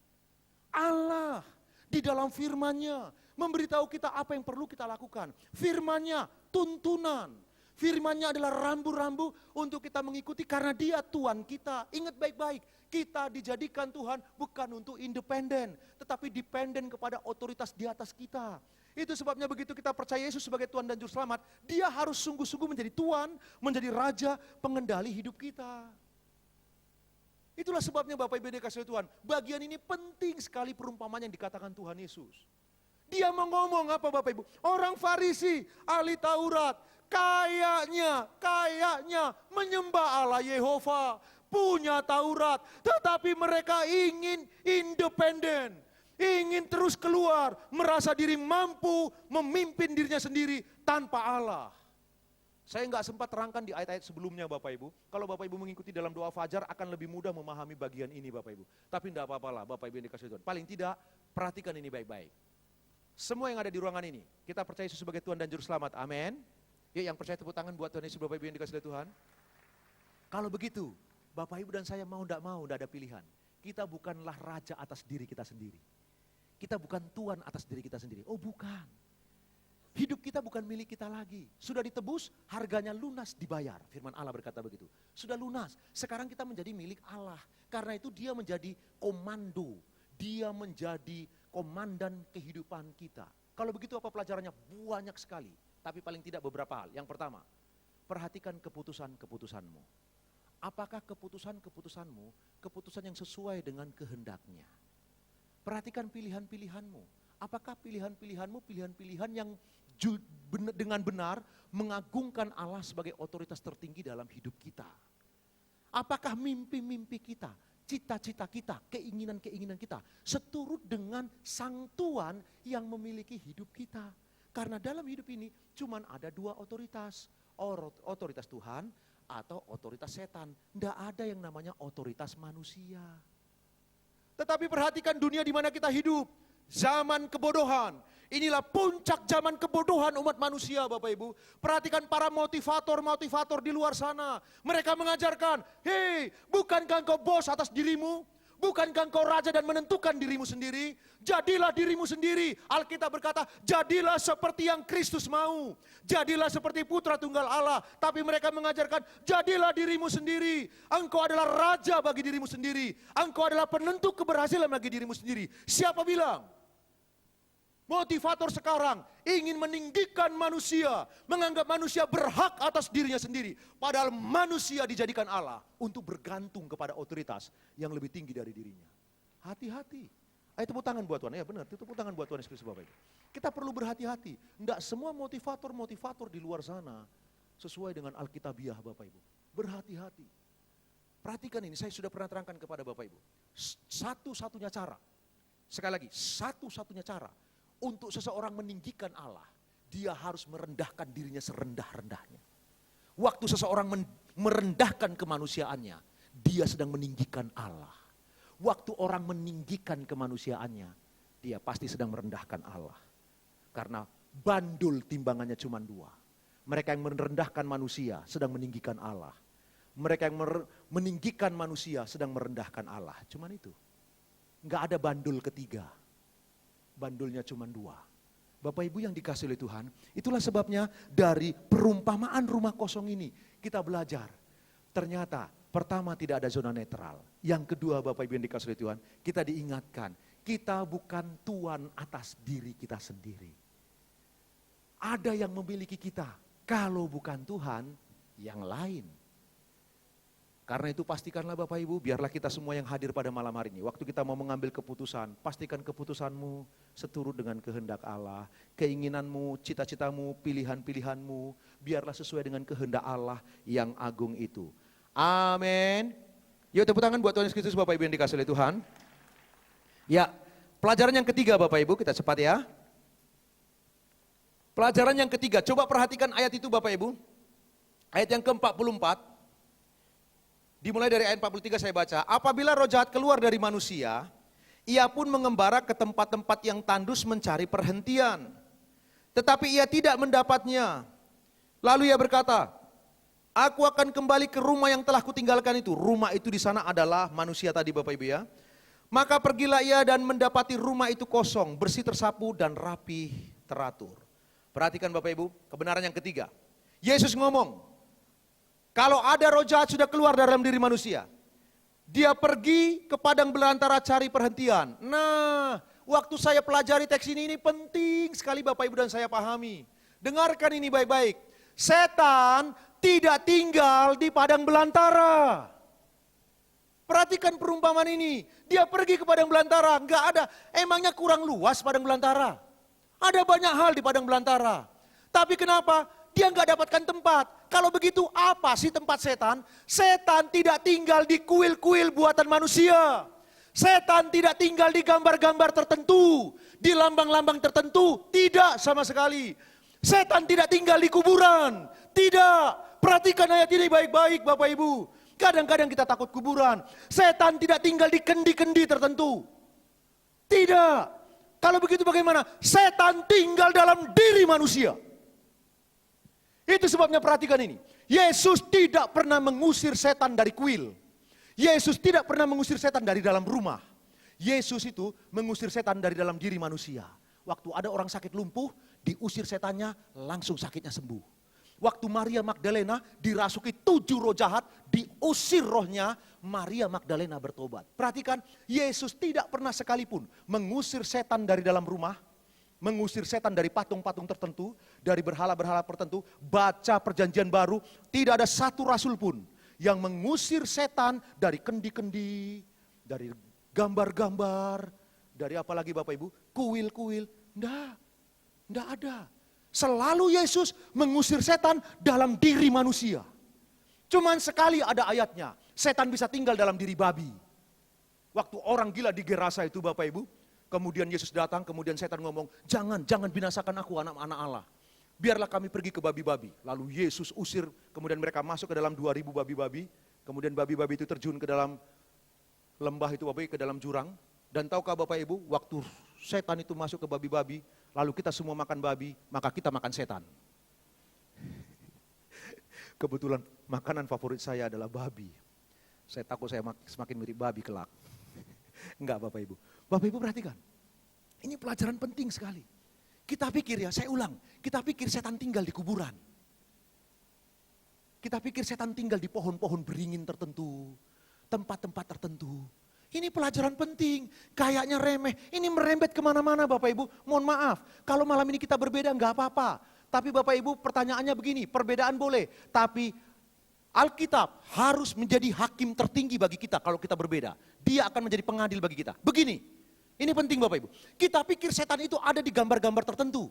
Allah di dalam firman-Nya memberitahu kita apa yang perlu kita lakukan. Firman-Nya tuntunan. Firman-Nya adalah rambu-rambu untuk kita mengikuti karena Dia Tuhan kita. Ingat baik-baik, kita dijadikan Tuhan bukan untuk independen, tetapi dependen kepada otoritas di atas kita. Itu sebabnya begitu kita percaya Yesus sebagai Tuhan dan Juru Selamat, Dia harus sungguh-sungguh menjadi Tuhan, menjadi Raja, pengendali hidup kita. Itulah sebabnya Bapak Ibu dikasihi Tuhan, bagian ini penting sekali perumpamaan yang dikatakan Tuhan Yesus. Dia mau ngomong apa Bapak Ibu? Orang Farisi, ahli Taurat, kayaknya menyembah Allah Yehova, punya Taurat, tetapi mereka ingin independen, ingin terus keluar, merasa diri mampu memimpin dirinya sendiri tanpa Allah. Saya nggak sempat terangkan di ayat-ayat sebelumnya Bapak Ibu. Kalau Bapak Ibu mengikuti dalam doa fajar akan lebih mudah memahami bagian ini Bapak Ibu. Tapi enggak apa-apalah Bapak Ibu yang dikasihi Tuhan. Paling tidak perhatikan ini baik-baik. Semua yang ada di ruangan ini, kita percaya Yesus sebagai Tuhan dan Juru Selamat. Amin. Ya, yang percaya tepuk tangan buat Tuhan Yesus Bapak Ibu yang dikasihi Tuhan. Kalau begitu, Bapak Ibu dan saya mau, enggak ada pilihan. Kita bukanlah raja atas diri kita sendiri. Kita bukan tuan atas diri kita sendiri. Oh bukan. Hidup kita bukan milik kita lagi. Sudah ditebus, harganya lunas dibayar. Firman Allah berkata begitu. Sudah lunas. Sekarang kita menjadi milik Allah. Karena itu Dia menjadi komando. Dia menjadi komandan kehidupan kita. Kalau begitu apa pelajarannya? Banyak sekali. Tapi paling tidak beberapa hal. Yang pertama, perhatikan keputusan-keputusanmu. Apakah keputusan-keputusanmu keputusan yang sesuai dengan kehendaknya? Perhatikan pilihan-pilihanmu. Apakah pilihan-pilihanmu pilihan-pilihan yang dengan benar mengagungkan Allah sebagai otoritas tertinggi dalam hidup kita? Apakah mimpi-mimpi kita, cita-cita kita, keinginan-keinginan kita seturut dengan Sang Tuhan yang memiliki hidup kita? Karena dalam hidup ini cuma ada dua otoritas, otoritas Tuhan atau otoritas setan. Tidak ada yang namanya otoritas manusia. Tetapi perhatikan dunia di mana kita hidup. Zaman kebodohan. Inilah puncak zaman kebodohan umat manusia Bapak Ibu. Perhatikan para motivator-motivator di luar sana. Mereka mengajarkan, hei bukankah engkau bos atas dirimu? Bukankah engkau raja dan menentukan dirimu sendiri? Jadilah dirimu sendiri. Alkitab berkata, jadilah seperti yang Kristus mau. Jadilah seperti putra tunggal Allah. Tapi mereka mengajarkan, jadilah dirimu sendiri. Engkau adalah raja bagi dirimu sendiri. Engkau adalah penentu keberhasilan bagi dirimu sendiri. Siapa bilang? Motivator sekarang ingin meninggikan manusia, menganggap manusia berhak atas dirinya sendiri. Padahal manusia dijadikan Allah untuk bergantung kepada otoritas yang lebih tinggi dari dirinya. Hati-hati. Ayo tepuk tangan buat Tuhan, ya benar, tepuk tangan buat Tuhan Yesus Kristus Bapak Ibu. Kita perlu berhati-hati. Tidak semua motivator-motivator di luar sana sesuai dengan Alkitabiah Bapak Ibu. Berhati-hati. Perhatikan ini, saya sudah pernah terangkan kepada Bapak Ibu. Satu-satunya cara, sekali lagi, satu-satunya cara untuk seseorang meninggikan Allah, dia harus merendahkan dirinya serendah-rendahnya. Waktu seseorang merendahkan kemanusiaannya, dia sedang meninggikan Allah. Waktu orang meninggikan kemanusiaannya, dia pasti sedang merendahkan Allah. Karena bandul timbangannya cuma dua. Mereka yang merendahkan manusia sedang meninggikan Allah. Mereka yang meninggikan manusia sedang merendahkan Allah. Cuman itu. Enggak ada bandul ketiga. bandulnya cuma 2. Bapak Ibu yang dikasih oleh Tuhan, itulah sebabnya dari perumpamaan rumah kosong ini kita belajar. Ternyata pertama tidak ada zona netral. Yang kedua Bapak Ibu yang dikasih oleh Tuhan, kita diingatkan, kita bukan tuan atas diri kita sendiri. Ada yang memiliki kita, kalau bukan Tuhan, yang lain. Karena itu pastikanlah Bapak Ibu, biarlah kita semua yang hadir pada malam hari ini, waktu kita mau mengambil keputusan, pastikan keputusanmu seturut dengan kehendak Allah. Keinginanmu, cita-citamu, pilihan-pilihanmu, biarlah sesuai dengan kehendak Allah yang agung itu. Amin. Yuk tepuk tangan buat Tuhan Yesus Kristus Bapak Ibu yang dikasih oleh Tuhan. Ya, pelajaran yang ketiga Bapak Ibu, kita cepat ya. Pelajaran yang ketiga, coba perhatikan ayat itu Bapak Ibu. Ayat yang ke-44. Dimulai dari ayat 43 saya baca, apabila roh jahat keluar dari manusia, ia pun mengembara ke tempat-tempat yang tandus mencari perhentian. Tetapi ia tidak mendapatnya. Lalu ia berkata, aku akan kembali ke rumah yang telah kutinggalkan itu. Rumah itu di sana adalah manusia tadi Bapak Ibu ya. Maka pergilah ia dan mendapati rumah itu kosong, bersih tersapu dan rapi teratur. Perhatikan Bapak Ibu, kebenaran yang ketiga. Yesus ngomong, kalau ada roh jahat sudah keluar dalam diri manusia, dia pergi ke padang belantara cari perhentian. Nah, waktu saya pelajari teks ini penting sekali Bapak Ibu dan saya pahami. Dengarkan ini baik-baik. Setan tidak tinggal di padang belantara. Perhatikan perumpamaan ini. Dia pergi ke padang belantara, enggak ada. Emangnya kurang luas padang belantara? Ada banyak hal di padang belantara. Tapi kenapa? Dia enggak dapatkan tempat. Kalau begitu apa sih tempat setan? Setan tidak tinggal di kuil-kuil buatan manusia. Setan tidak tinggal di gambar-gambar tertentu, di lambang-lambang tertentu. Tidak sama sekali. Setan tidak tinggal di kuburan. Tidak. Perhatikan ayat ini baik-baik Bapak Ibu. Kadang-kadang kita takut kuburan. Setan tidak tinggal di kendi-kendi tertentu. Tidak. Kalau begitu bagaimana? Setan tinggal dalam diri manusia. Itu sebabnya perhatikan ini. Yesus tidak pernah mengusir setan dari kuil. Yesus tidak pernah mengusir setan dari dalam rumah. Yesus itu mengusir setan dari dalam diri manusia. Waktu ada orang sakit lumpuh, diusir setannya, langsung sakitnya sembuh. Waktu Maria Magdalena dirasuki 7 roh jahat, diusir rohnya, Maria Magdalena bertobat. Perhatikan, Yesus tidak pernah sekalipun mengusir setan dari dalam rumah, mengusir setan dari patung-patung tertentu, dari berhala-berhala tertentu. Baca perjanjian baru, tidak ada satu rasul pun yang mengusir setan dari kendi-kendi, dari gambar-gambar, dari apalagi Bapak Ibu, kuil-kuil. Enggak ada. Selalu Yesus mengusir setan dalam diri manusia. Cuman sekali ada ayatnya, setan bisa tinggal dalam diri babi. Waktu orang gila di Gerasa itu Bapak Ibu, kemudian Yesus datang, kemudian setan ngomong, jangan binasakan aku anak-anak Allah. Biarlah kami pergi ke babi-babi. Lalu Yesus usir, kemudian mereka masuk ke dalam 2000 babi-babi. Kemudian babi-babi itu terjun ke dalam lembah itu Bapak Ibu, ke dalam jurang. Dan tahukah Bapak Ibu, waktu setan itu masuk ke babi-babi, lalu kita semua makan babi, maka kita makan setan. Kebetulan makanan favorit saya adalah babi. Saya takut saya semakin mirip babi kelak. Enggak Bapak Ibu. Bapak Ibu perhatikan, ini pelajaran penting sekali. Kita pikir ya, saya ulang, kita pikir setan tinggal di kuburan. Kita pikir setan tinggal di pohon-pohon beringin tertentu, tempat-tempat tertentu. Ini pelajaran penting, kayaknya remeh, ini merembet kemana-mana Bapak Ibu. Mohon maaf, kalau malam ini kita berbeda enggak apa-apa. Tapi Bapak Ibu pertanyaannya begini, perbedaan boleh, tapi Alkitab harus menjadi hakim tertinggi bagi kita kalau kita berbeda. Dia akan menjadi pengadil bagi kita. Begini. Ini penting Bapak Ibu. Kita pikir setan itu ada di gambar-gambar tertentu.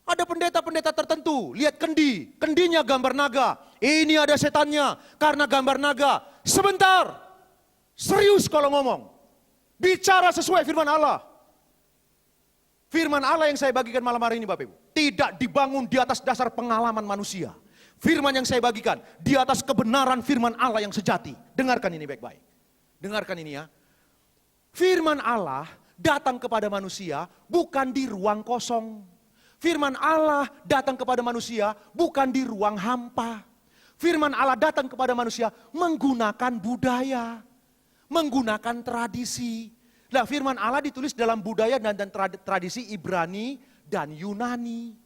Ada pendeta-pendeta tertentu. Lihat kendi. Kendinya gambar naga. Ini ada setannya. Karena gambar naga. Sebentar. Serius kalau ngomong. Bicara sesuai firman Allah. Firman Allah yang saya bagikan malam hari ini Bapak Ibu. Tidak dibangun di atas dasar pengalaman manusia. Firman yang saya bagikan di atas kebenaran firman Allah yang sejati. Dengarkan ini baik-baik. Dengarkan ini ya. Firman Allah datang kepada manusia bukan di ruang kosong. Firman Allah datang kepada manusia bukan di ruang hampa. Firman Allah datang kepada manusia menggunakan budaya, menggunakan tradisi. Nah, firman Allah ditulis dalam budaya dan tradisi Ibrani dan Yunani.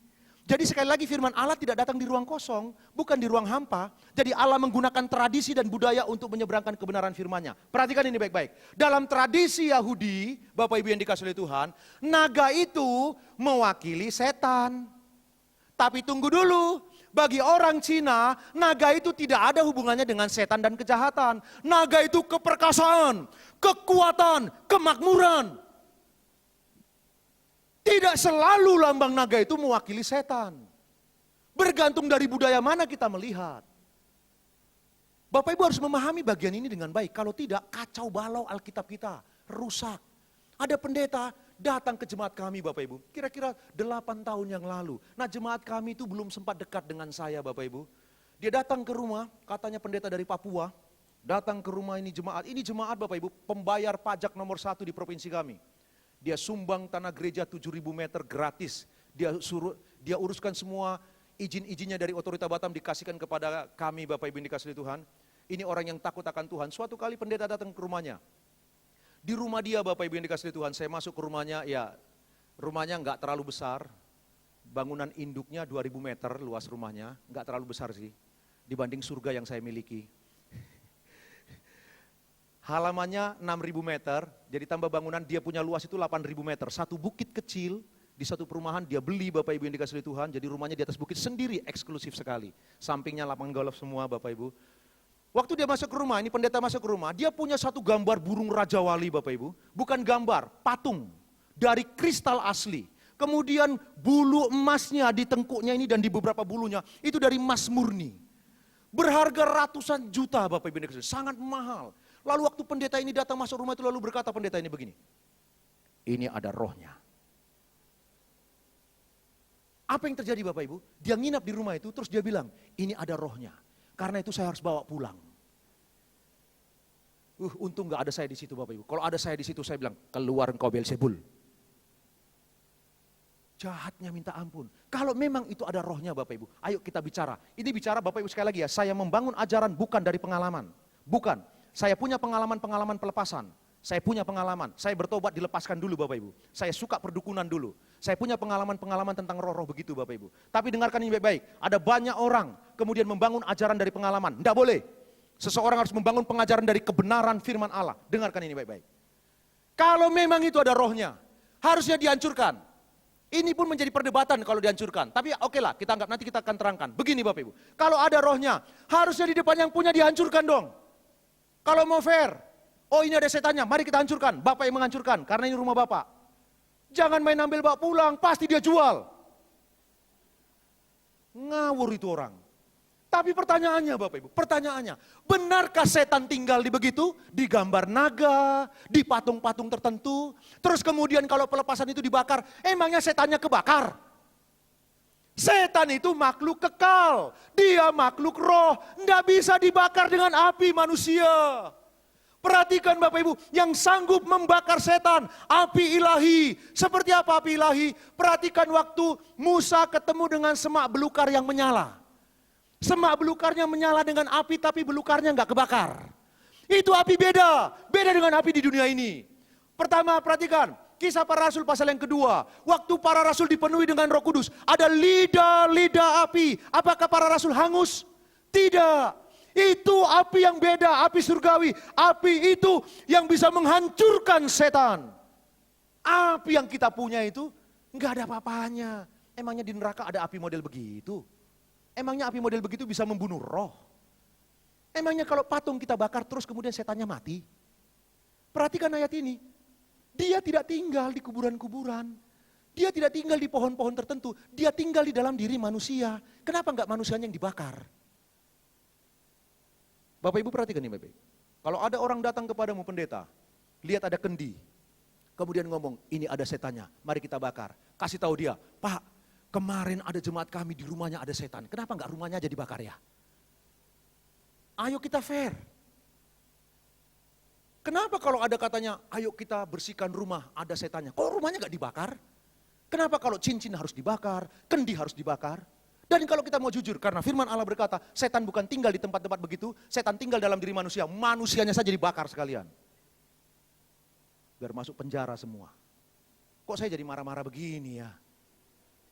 Jadi sekali lagi firman Allah tidak datang di ruang kosong, bukan di ruang hampa. Jadi Allah menggunakan tradisi dan budaya untuk menyeberangkan kebenaran firman-Nya. Perhatikan ini baik-baik. Dalam tradisi Yahudi, Bapak Ibu yang dikasihi oleh Tuhan, naga itu mewakili setan. Tapi tunggu dulu, bagi orang Cina, naga itu tidak ada hubungannya dengan setan dan kejahatan. Naga itu keperkasaan, kekuatan, kemakmuran. Tidak selalu lambang naga itu mewakili setan. Bergantung dari budaya mana kita melihat. Bapak Ibu harus memahami bagian ini dengan baik. Kalau tidak, kacau balau Alkitab kita, rusak. Ada pendeta datang ke jemaat kami Bapak Ibu, kira-kira 8 tahun yang lalu. Nah, jemaat kami itu belum sempat dekat dengan saya Bapak Ibu. Dia datang ke rumah, katanya pendeta dari Papua, datang ke rumah ini jemaat Bapak Ibu, pembayar pajak nomor 1 di provinsi kami. Dia sumbang tanah gereja 7.000 meter gratis. Dia uruskan semua izin-izinnya dari otorita Batam dikasihkan kepada kami Bapak Ibu yang dikasihi Tuhan. Ini orang yang takut akan Tuhan. Suatu kali pendeta datang ke rumahnya. Di rumah dia Bapak Ibu yang dikasihi Tuhan, saya masuk ke rumahnya, ya rumahnya enggak terlalu besar. Bangunan induknya 2.000 meter luas rumahnya, enggak terlalu besar sih. Dibanding surga yang saya miliki. Halamannya 6.000 meter, jadi tambah bangunan dia punya luas itu 8.000 meter. Satu bukit kecil di satu perumahan dia beli Bapak Ibu yang dikasihi Tuhan, jadi rumahnya di atas bukit sendiri, eksklusif sekali. Sampingnya lapangan golf semua Bapak Ibu. Waktu dia masuk ke rumah, ini pendeta masuk ke rumah, dia punya satu gambar burung Raja Wali Bapak Ibu. Bukan gambar, patung dari kristal asli. Kemudian bulu emasnya di tengkuknya ini dan di beberapa bulunya, itu dari emas murni. Berharga ratusan juta Bapak Ibu yang dikasihi, sangat mahal. Lalu waktu pendeta ini datang masuk rumah itu lalu berkata pendeta ini begini, ini ada rohnya. Apa yang terjadi Bapak Ibu? Dia nginap di rumah itu terus dia bilang, ini ada rohnya. Karena itu saya harus bawa pulang. Untung gak ada saya di situ Bapak Ibu. Kalau ada saya di situ saya bilang, keluar engkau Beelzebul. Jahatnya minta ampun. Kalau memang itu ada rohnya Bapak Ibu, ayo kita bicara. Ini bicara Bapak Ibu sekali lagi ya, saya membangun ajaran bukan dari pengalaman. Bukan. Saya punya pengalaman-pengalaman pelepasan. Saya punya pengalaman. Saya bertobat dilepaskan dulu Bapak Ibu. Saya suka perdukunan dulu. Saya punya pengalaman-pengalaman tentang roh-roh begitu Bapak Ibu. Tapi dengarkan ini baik-baik. Ada banyak orang kemudian membangun ajaran dari pengalaman. Tidak boleh. Seseorang harus membangun pengajaran dari kebenaran firman Allah. Dengarkan ini baik-baik. Kalau memang itu ada rohnya, harusnya dihancurkan. Ini pun menjadi perdebatan kalau dihancurkan. Tapi oke lah, kita anggap nanti kita akan terangkan. Begini Bapak Ibu. Kalau ada rohnya, harusnya di depan yang punya dihancurkan dong. Kalau mau fair, oh ini ada setannya, mari kita hancurkan. Bapak yang menghancurkan, karena ini rumah Bapak. Jangan main ambil bawa pulang, pasti dia jual. Ngawur itu orang. Tapi pertanyaannya Bapak Ibu, pertanyaannya, benarkah setan tinggal di begitu? Di gambar naga, di patung-patung tertentu. Terus kemudian kalau pelepasan itu dibakar, emangnya setannya kebakar? Setan itu makhluk kekal, dia makhluk roh, nggak bisa dibakar dengan api manusia. Perhatikan Bapak Ibu, yang sanggup membakar setan, api ilahi. Seperti apa api ilahi? Perhatikan waktu Musa ketemu dengan semak belukar yang menyala. Semak belukarnya menyala dengan api tapi belukarnya nggak kebakar. Itu api beda dengan api di dunia ini. Pertama perhatikan, Kisah Para Rasul pasal yang kedua, waktu para rasul dipenuhi dengan Roh Kudus, ada lidah-lidah api. Apakah para rasul hangus? Tidak. Itu api yang beda, api surgawi. Api itu yang bisa menghancurkan setan. Api yang kita punya itu enggak ada apa-apanya. Emangnya di neraka ada api model begitu? Emangnya api model begitu bisa membunuh roh? Emangnya kalau patung kita bakar terus kemudian setannya mati? Perhatikan ayat ini. Dia tidak tinggal di kuburan-kuburan. Dia tidak tinggal di pohon-pohon tertentu. Dia tinggal di dalam diri manusia. Kenapa enggak manusianya yang dibakar? Bapak Ibu perhatikan ini baik-baik. Kalau ada orang datang kepadamu pendeta, lihat ada kendi. Kemudian ngomong, ini ada setannya, mari kita bakar. Kasih tahu dia, Pak, kemarin ada jemaat kami di rumahnya ada setan. Kenapa enggak rumahnya aja dibakar ya? Ayo kita fair. Kenapa kalau ada katanya, ayo kita bersihkan rumah, ada setannya. Kok rumahnya nggak dibakar? Kenapa kalau cincin harus dibakar, kendi harus dibakar? Dan kalau kita mau jujur, karena firman Allah berkata, setan bukan tinggal di tempat-tempat begitu, setan tinggal dalam diri manusia, manusianya saja dibakar sekalian. biar masuk penjara semua. Kok saya jadi marah-marah begini ya?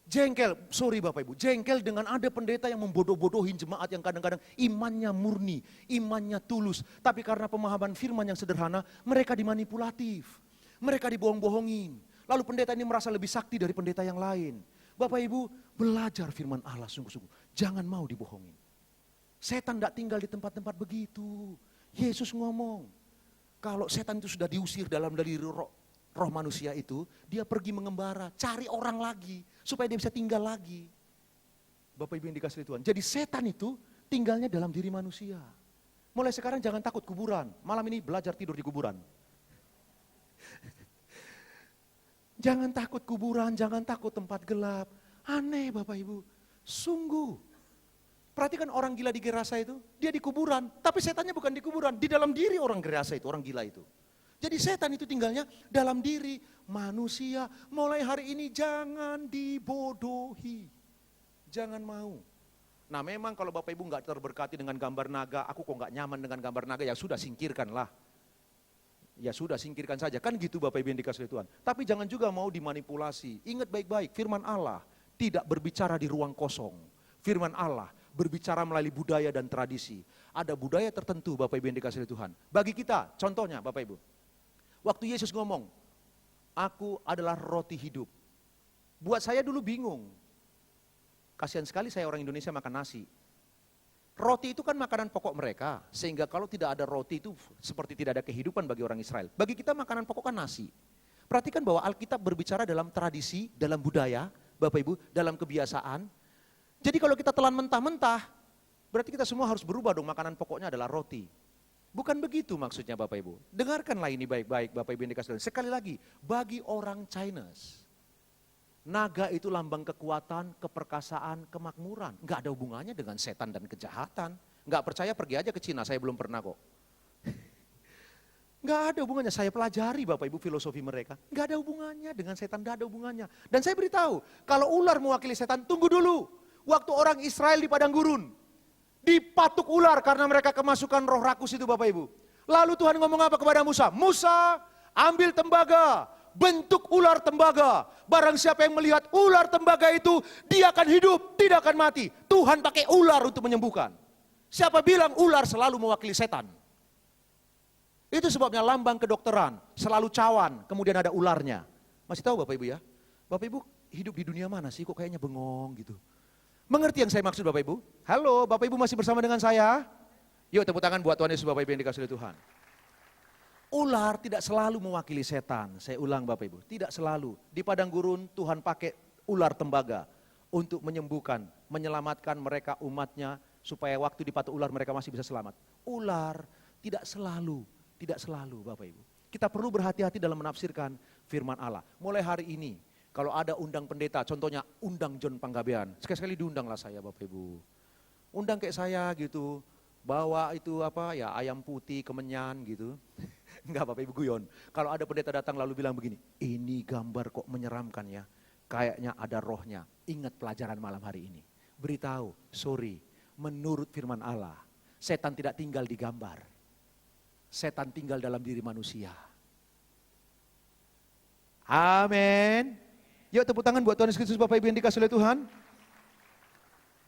Jengkel, sorry Bapak Ibu, jengkel dengan ada pendeta yang membodoh-bodohin jemaat yang kadang-kadang imannya murni, imannya tulus. Tapi karena pemahaman firman yang sederhana, mereka dimanipulatif, mereka dibohong-bohongin. Lalu pendeta ini merasa lebih sakti dari pendeta yang lain. Bapak Ibu, belajar firman Allah sungguh-sungguh, jangan mau dibohongin. Setan tidak tinggal di tempat-tempat begitu. Yesus ngomong, kalau setan itu sudah diusir dalam dari roh manusia itu, dia pergi mengembara, cari orang lagi, supaya dia bisa tinggal lagi. Bapak Ibu yang dikasihi Tuhan, jadi setan itu tinggalnya dalam diri manusia. Mulai sekarang jangan takut kuburan, malam ini belajar tidur di kuburan. Jangan takut kuburan, jangan takut tempat gelap. Aneh Bapak Ibu, sungguh. Perhatikan orang gila di Gerasa itu, dia di kuburan, tapi setannya bukan di kuburan, di dalam diri orang Gerasa itu, orang gila itu. Jadi setan itu tinggalnya dalam diri manusia. Mulai hari ini jangan dibodohi. Jangan mau. Nah memang kalau Bapak Ibu nggak terberkati dengan gambar naga, aku kok nggak nyaman dengan gambar naga, ya sudah singkirkanlah. Ya sudah singkirkan saja, kan gitu Bapak Ibu yang dikasihi Tuhan. Tapi jangan juga mau dimanipulasi. Ingat baik-baik, firman Allah tidak berbicara di ruang kosong. Firman Allah berbicara melalui budaya dan tradisi. Ada budaya tertentu Bapak Ibu yang dikasihi Tuhan. Bagi kita, contohnya Bapak Ibu. Waktu Yesus ngomong, aku adalah roti hidup. Buat saya dulu bingung. Kasihan sekali saya orang Indonesia makan nasi. Roti itu kan makanan pokok mereka. Sehingga kalau tidak ada roti itu seperti tidak ada kehidupan bagi orang Israel. Bagi kita makanan pokok kan nasi. Perhatikan bahwa Alkitab berbicara dalam tradisi, dalam budaya, Bapak Ibu, dalam kebiasaan. Jadi kalau kita telan mentah-mentah, berarti kita semua harus berubah dong, makanan pokoknya adalah roti. Bukan begitu maksudnya Bapak Ibu. Dengarkanlah ini baik-baik Bapak Ibu yang dikasihi Tuhan. Sekali lagi, bagi orang Chinese, naga itu lambang kekuatan, keperkasaan, kemakmuran. Enggak ada hubungannya dengan setan dan kejahatan. Enggak percaya pergi aja ke Cina, saya belum pernah kok. Enggak ada hubungannya, saya pelajari Bapak Ibu filosofi mereka. Enggak ada hubungannya dengan setan, enggak ada hubungannya. Dan saya beritahu, kalau ular mewakili setan, tunggu dulu. Waktu orang Israel di padang gurun, dipatuk ular karena mereka kemasukan roh rakus itu Bapak Ibu. Lalu Tuhan ngomong apa kepada Musa? Musa, ambil tembaga, bentuk ular tembaga. Barang siapa yang melihat ular tembaga itu, dia akan hidup, tidak akan mati. Tuhan pakai ular untuk menyembuhkan. Siapa bilang ular selalu mewakili setan? Itu sebabnya lambang kedokteran, selalu cawan, kemudian ada ularnya. Masih tahu Bapak Ibu ya? Bapak Ibu hidup di dunia mana sih? Kok kayaknya bengong gitu. Mengerti yang saya maksud Bapak Ibu? Halo, Bapak Ibu masih bersama dengan saya? Yuk tepuk tangan buat Tuhan Yesus Bapak Ibu yang dikasihi Tuhan. Ular tidak selalu mewakili setan. Saya ulang Bapak Ibu, tidak selalu. Di padang gurun Tuhan pakai ular tembaga untuk menyembuhkan, menyelamatkan mereka umatnya supaya waktu dipatuk ular mereka masih bisa selamat. Ular tidak selalu Bapak Ibu. Kita perlu berhati-hati dalam menafsirkan firman Allah. Mulai hari ini, kalau ada undang pendeta, contohnya undang John Panggabean, sekali-sekali diundanglah saya Bapak Ibu. Undang kayak saya gitu, bawa itu apa ya ayam putih kemenyan gitu. Enggak Bapak Ibu guyon. Kalau ada pendeta datang lalu bilang begini, ini gambar kok menyeramkan ya, kayaknya ada rohnya. Ingat pelajaran malam hari ini. Beritahu, sorry, menurut firman Allah, setan tidak tinggal di gambar. Setan tinggal dalam diri manusia. Amin. Yuk tepuk tangan buat Tuhan Yesus Kristus Bapak Ibu yang dikasihi oleh Tuhan.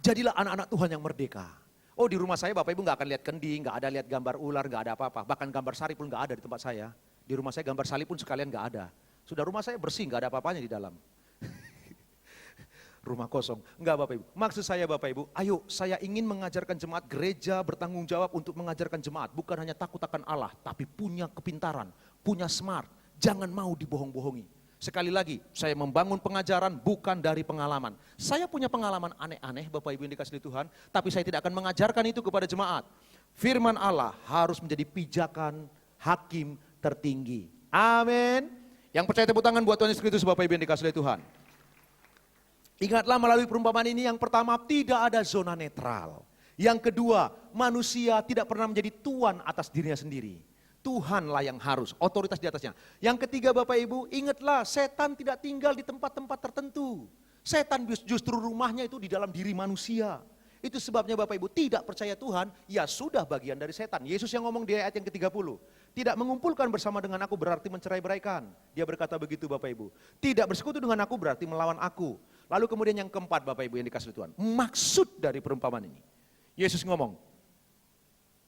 Jadilah anak-anak Tuhan yang merdeka. Oh di rumah saya Bapak Ibu gak akan lihat kendi, gak ada lihat gambar ular, gak ada apa-apa. Bahkan gambar salib pun gak ada di tempat saya. Di rumah saya gambar salib pun sekalian gak ada. Sudah rumah saya bersih, gak ada apa-apanya di dalam. Rumah kosong. Enggak Bapak Ibu. Maksud saya Bapak Ibu, ayo saya ingin mengajarkan jemaat, gereja bertanggung jawab untuk mengajarkan jemaat. Bukan hanya takut akan Allah, tapi punya kepintaran, punya smart. Jangan mau dibohong-bohongi. Sekali lagi, saya membangun pengajaran bukan dari pengalaman. Saya punya pengalaman aneh-aneh Bapak Ibu yang dikasihi Tuhan, tapi saya tidak akan mengajarkan itu kepada jemaat. Firman Allah harus menjadi pijakan hakim tertinggi. Amin. Yang percaya tepuk tangan buat Tuhan Yesus Kristus Bapak Ibu yang dikasihi Tuhan. Ingatlah melalui perumpamaan ini yang pertama tidak ada zona netral. Yang kedua, manusia tidak pernah menjadi tuan atas dirinya sendiri. Tuhanlah yang harus, otoritas di atasnya. Yang ketiga Bapak Ibu, ingatlah setan tidak tinggal di tempat-tempat tertentu. Setan justru rumahnya itu di dalam diri manusia. Itu sebabnya Bapak Ibu tidak percaya Tuhan, ya sudah bagian dari setan. Yesus yang ngomong di ayat yang ke-30. Tidak mengumpulkan bersama dengan aku berarti mencerai-beraikan. Dia berkata begitu Bapak Ibu. Tidak bersekutu dengan aku berarti melawan aku. Lalu kemudian yang keempat Bapak Ibu yang dikasih Tuhan. Maksud dari perumpamaan ini. Yesus ngomong.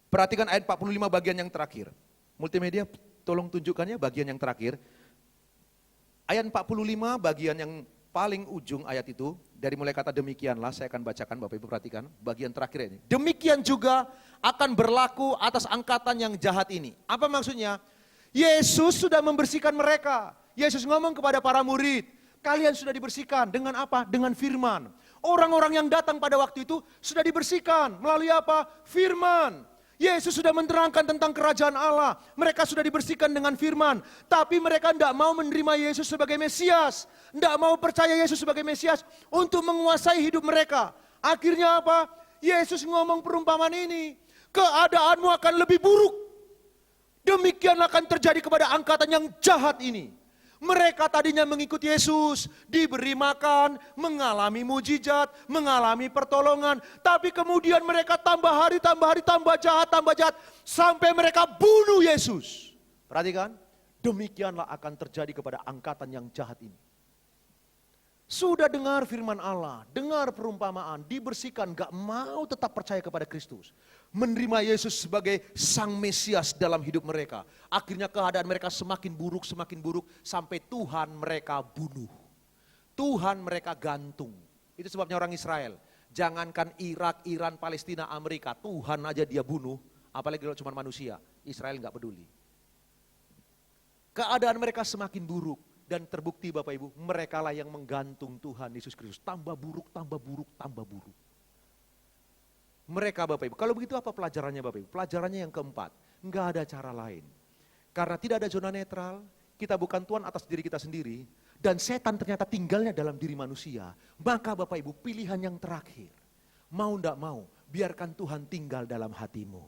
Perhatikan ayat 45 bagian yang terakhir. Multimedia tolong tunjukkannya bagian yang terakhir. Ayat 45 bagian yang paling ujung ayat itu, dari mulai kata demikianlah, saya akan bacakan Bapak Ibu perhatikan, bagian terakhir ini. Demikian juga akan berlaku atas angkatan yang jahat ini. Apa maksudnya? Yesus sudah membersihkan mereka. Yesus ngomong kepada para murid, kalian sudah dibersihkan dengan apa? Dengan firman. Orang-orang yang datang pada waktu itu sudah dibersihkan melalui apa? Firman. Yesus sudah menerangkan tentang kerajaan Allah. Mereka sudah dibersihkan dengan firman. Tapi mereka tidak mau menerima Yesus sebagai Mesias. Tidak mau percaya Yesus sebagai Mesias untuk menguasai hidup mereka. Akhirnya apa? Yesus ngomong perumpamaan ini. Keadaanmu akan lebih buruk. Demikian akan terjadi kepada angkatan yang jahat ini. Mereka tadinya mengikuti Yesus, diberi makan, mengalami mujizat, mengalami pertolongan. Tapi kemudian mereka tambah hari, tambah jahat, sampai mereka bunuh Yesus. Perhatikan, demikianlah akan terjadi kepada angkatan yang jahat ini. Sudah dengar firman Allah, dengar perumpamaan, dibersihkan, gak mau tetap percaya kepada Kristus. Menerima Yesus sebagai Sang Mesias dalam hidup mereka. Akhirnya keadaan mereka semakin buruk, sampai Tuhan mereka bunuh. Tuhan mereka gantung. Itu sebabnya orang Israel, jangankan Irak, Iran, Palestina, Amerika, Tuhan aja dia bunuh. Apalagi kalau cuma manusia, Israel gak peduli. Keadaan mereka semakin buruk. Dan terbukti Bapak Ibu, mereka lah yang menggantung Tuhan Yesus Kristus. Tambah buruk. Mereka Bapak Ibu, kalau begitu apa pelajarannya Bapak Ibu? Pelajarannya yang keempat, enggak ada cara lain. Karena tidak ada zona netral, kita bukan Tuhan atas diri kita sendiri. Dan setan ternyata tinggalnya dalam diri manusia. Maka Bapak Ibu, pilihan yang terakhir. Mau enggak mau, biarkan Tuhan tinggal dalam hatimu.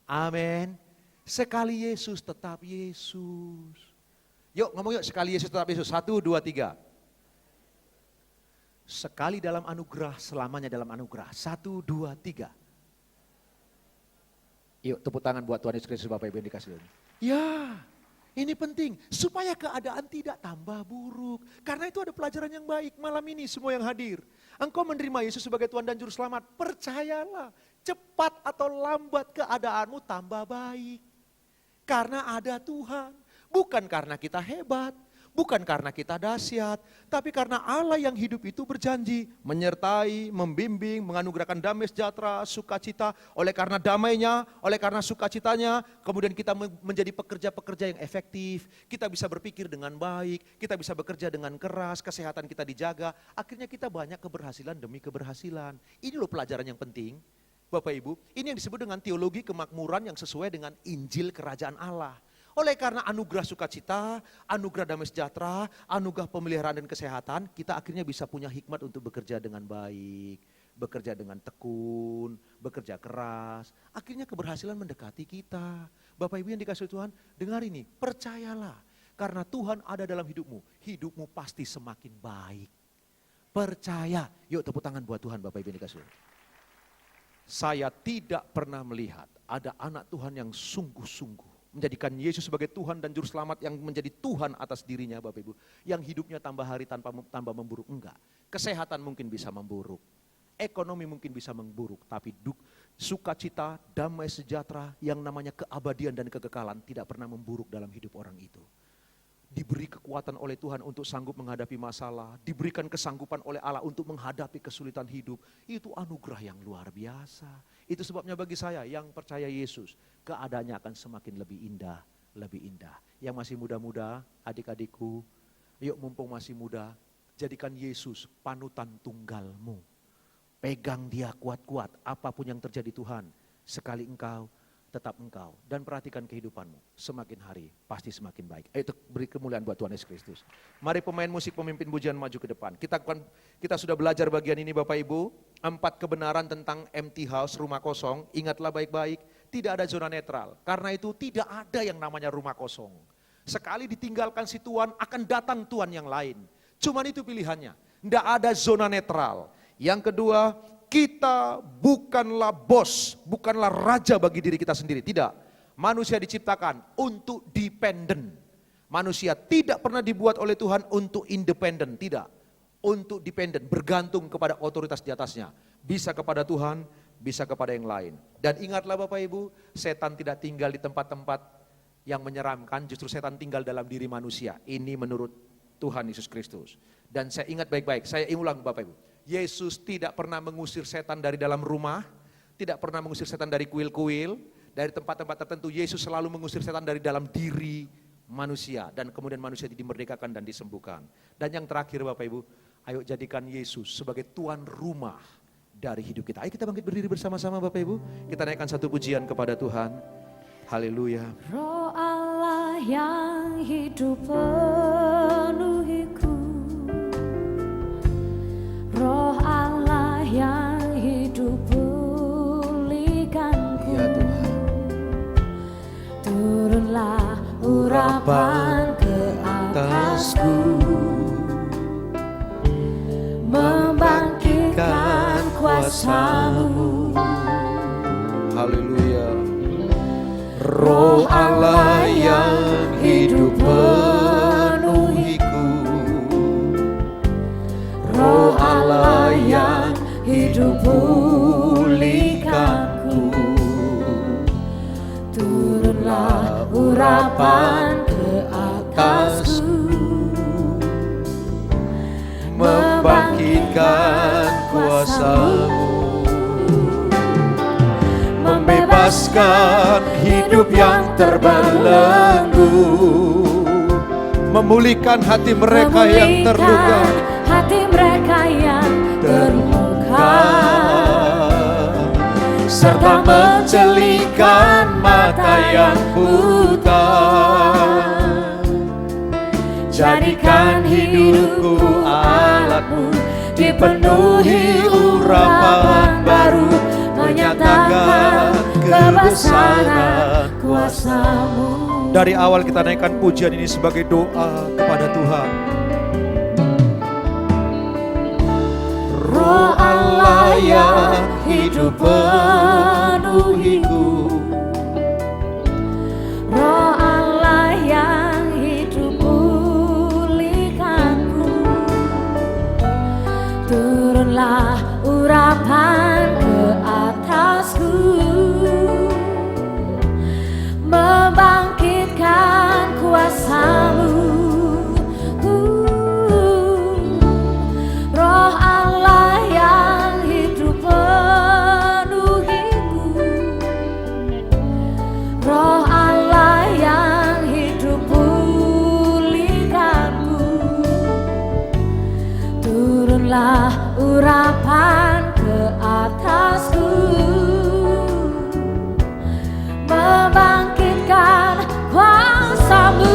Amin. Sekali Yesus tetap Yesus. Yuk ngomong yuk, sekali Yesus tetap Yesus. 1, 2, 3. Sekali dalam anugerah, selamanya dalam anugerah. 1, 2, 3. Yuk tepuk tangan buat Tuhan Yesus Kristus Bapak Ibu yang dikasih Tuhan. Ya, ini penting. Supaya keadaan tidak tambah buruk. Karena itu ada pelajaran yang baik malam ini semua yang hadir. Engkau menerima Yesus sebagai Tuhan dan Juru Selamat. Percayalah, cepat atau lambat keadaanmu tambah baik. Karena ada Tuhan. Bukan karena kita hebat, bukan karena kita dahsyat, tapi karena Allah yang hidup itu berjanji menyertai, membimbing, menganugerahkan damai sejahtera, sukacita. Oleh karena damainya, oleh karena sukacitanya, kemudian kita menjadi pekerja-pekerja yang efektif. Kita bisa berpikir dengan baik, kita bisa bekerja dengan keras, kesehatan kita dijaga. Akhirnya kita banyak keberhasilan demi keberhasilan. Ini loh pelajaran yang penting, Bapak Ibu. Ini yang disebut dengan teologi kemakmuran yang sesuai dengan Injil Kerajaan Allah. Oleh karena anugerah sukacita, anugerah damai sejahtera, anugerah pemeliharaan dan kesehatan, kita akhirnya bisa punya hikmat untuk bekerja dengan baik, bekerja dengan tekun, bekerja keras. Akhirnya keberhasilan mendekati kita. Bapak Ibu yang dikasih Tuhan, dengar ini, percayalah. Karena Tuhan ada dalam hidupmu, hidupmu pasti semakin baik. Percaya. Yuk tepuk tangan buat Tuhan Bapak Ibu yang dikasih Tuhan. Saya tidak pernah melihat ada anak Tuhan yang sungguh-sungguh menjadikan Yesus sebagai Tuhan dan Juru Selamat yang menjadi Tuhan atas dirinya Bapak Ibu. Yang hidupnya tambah hari tambah memburuk, enggak. Kesehatan mungkin bisa memburuk, ekonomi mungkin bisa memburuk, tapi sukacita, damai sejahtera yang namanya keabadian dan kekekalan tidak pernah memburuk dalam hidup orang itu. Diberi kekuatan oleh Tuhan untuk sanggup menghadapi masalah, diberikan kesanggupan oleh Allah untuk menghadapi kesulitan hidup. Itu anugerah yang luar biasa. Itu sebabnya bagi saya yang percaya Yesus, keadaannya akan semakin lebih indah, lebih indah. Yang masih muda-muda, adik-adikku, yuk mumpung masih muda, jadikan Yesus panutan tunggalmu. Pegang dia kuat-kuat, apapun yang terjadi Tuhan, sekali engkau, tetap engkau. Dan perhatikan kehidupanmu, semakin hari pasti semakin baik. Ayo beri kemuliaan buat Tuhan Yesus Kristus. Mari pemain musik, pemimpin pujian maju ke depan. Kita sudah belajar bagian ini Bapak Ibu, 4 kebenaran tentang empty house, rumah kosong. Ingatlah baik-baik, tidak ada zona netral. Karena itu tidak ada yang namanya rumah kosong. Sekali ditinggalkan si Tuhan, akan datang Tuhan yang lain. Cuman itu pilihannya, tidak ada zona netral. Yang kedua, kita bukanlah bos, bukanlah raja bagi diri kita sendiri. Tidak, Manusia diciptakan untuk dependen. Manusia tidak pernah dibuat oleh Tuhan untuk independen, tidak. Untuk dependen, bergantung kepada otoritas di atasnya. Bisa kepada Tuhan, bisa kepada yang lain. Dan ingatlah Bapak Ibu, setan tidak tinggal di tempat-tempat yang menyeramkan, justru setan tinggal dalam diri manusia. Ini menurut Tuhan Yesus Kristus. Dan saya ingat baik-baik, saya ulang Bapak Ibu. Yesus tidak pernah mengusir setan dari dalam rumah, tidak pernah mengusir setan dari kuil-kuil, dari tempat-tempat tertentu. Yesus selalu mengusir setan dari dalam diri manusia. Dan kemudian manusia dimerdekakan dan disembuhkan. Dan yang terakhir Bapak Ibu, ayo jadikan Yesus sebagai tuan rumah dari hidup kita. Ayo kita bangkit berdiri bersama-sama Bapak Ibu. Kita naikkan satu pujian kepada Tuhan. Haleluya. Roh Allah yang hidup penuhiku, Roh Allah yang hidup pulihkanku. Ya Tuhan. Turunlah urapan ke atasku, membangkitkan kuasa-Mu. Haleluya. Roh Allah yang hidup penuhiku, Roh Allah yang hidup pulihkanku. Turunlah urapan ke atasku, membangkitkan kuasa-Mu, membebaskan hidup yang terbelenggu, memulihkan hati mereka yang terluka, hati mereka yang terluka, serta mencelingkan mata yang buta. Jadikan hidupku alat-Mu, dipenuhi urapan baru, menyatakan kebesaran kuasa-Mu. Dari awal kita naikkan pujian ini sebagai doa kepada Tuhan. Roh Allah yang hidup penuhiku, Roh Allah yang hidup pulihkanku. Turunlah urapan ke atasku, membangkitkan kuasa-Mu. Roh Allah yang hidup penuhiku, Roh Allah yang hidup pulihkanku. Turunlah urapan ke atasku, membangkitkan kuasa-Mu,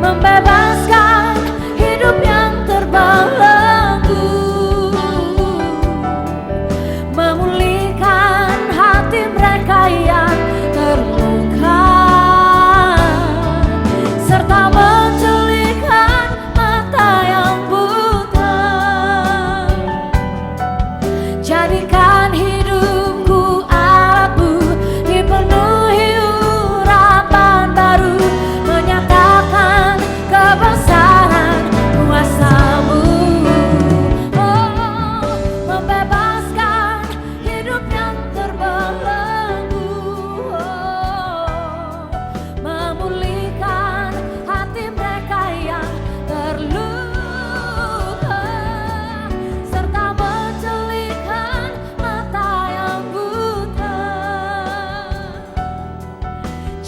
membebaskan hidup yang terbelenggu, memulihkan hati mereka yang terluka, serta mencelingkan mata yang buta. Jadikan hidupku alat-Mu, dipenuhi urapan baru, menyatakan kebesaran kuasa-Mu. Oh, membebaskan hidup yang terbelenggu, oh, memulihkan hati mereka yang terluka, serta mencelingkan mata yang buta.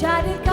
Jadikan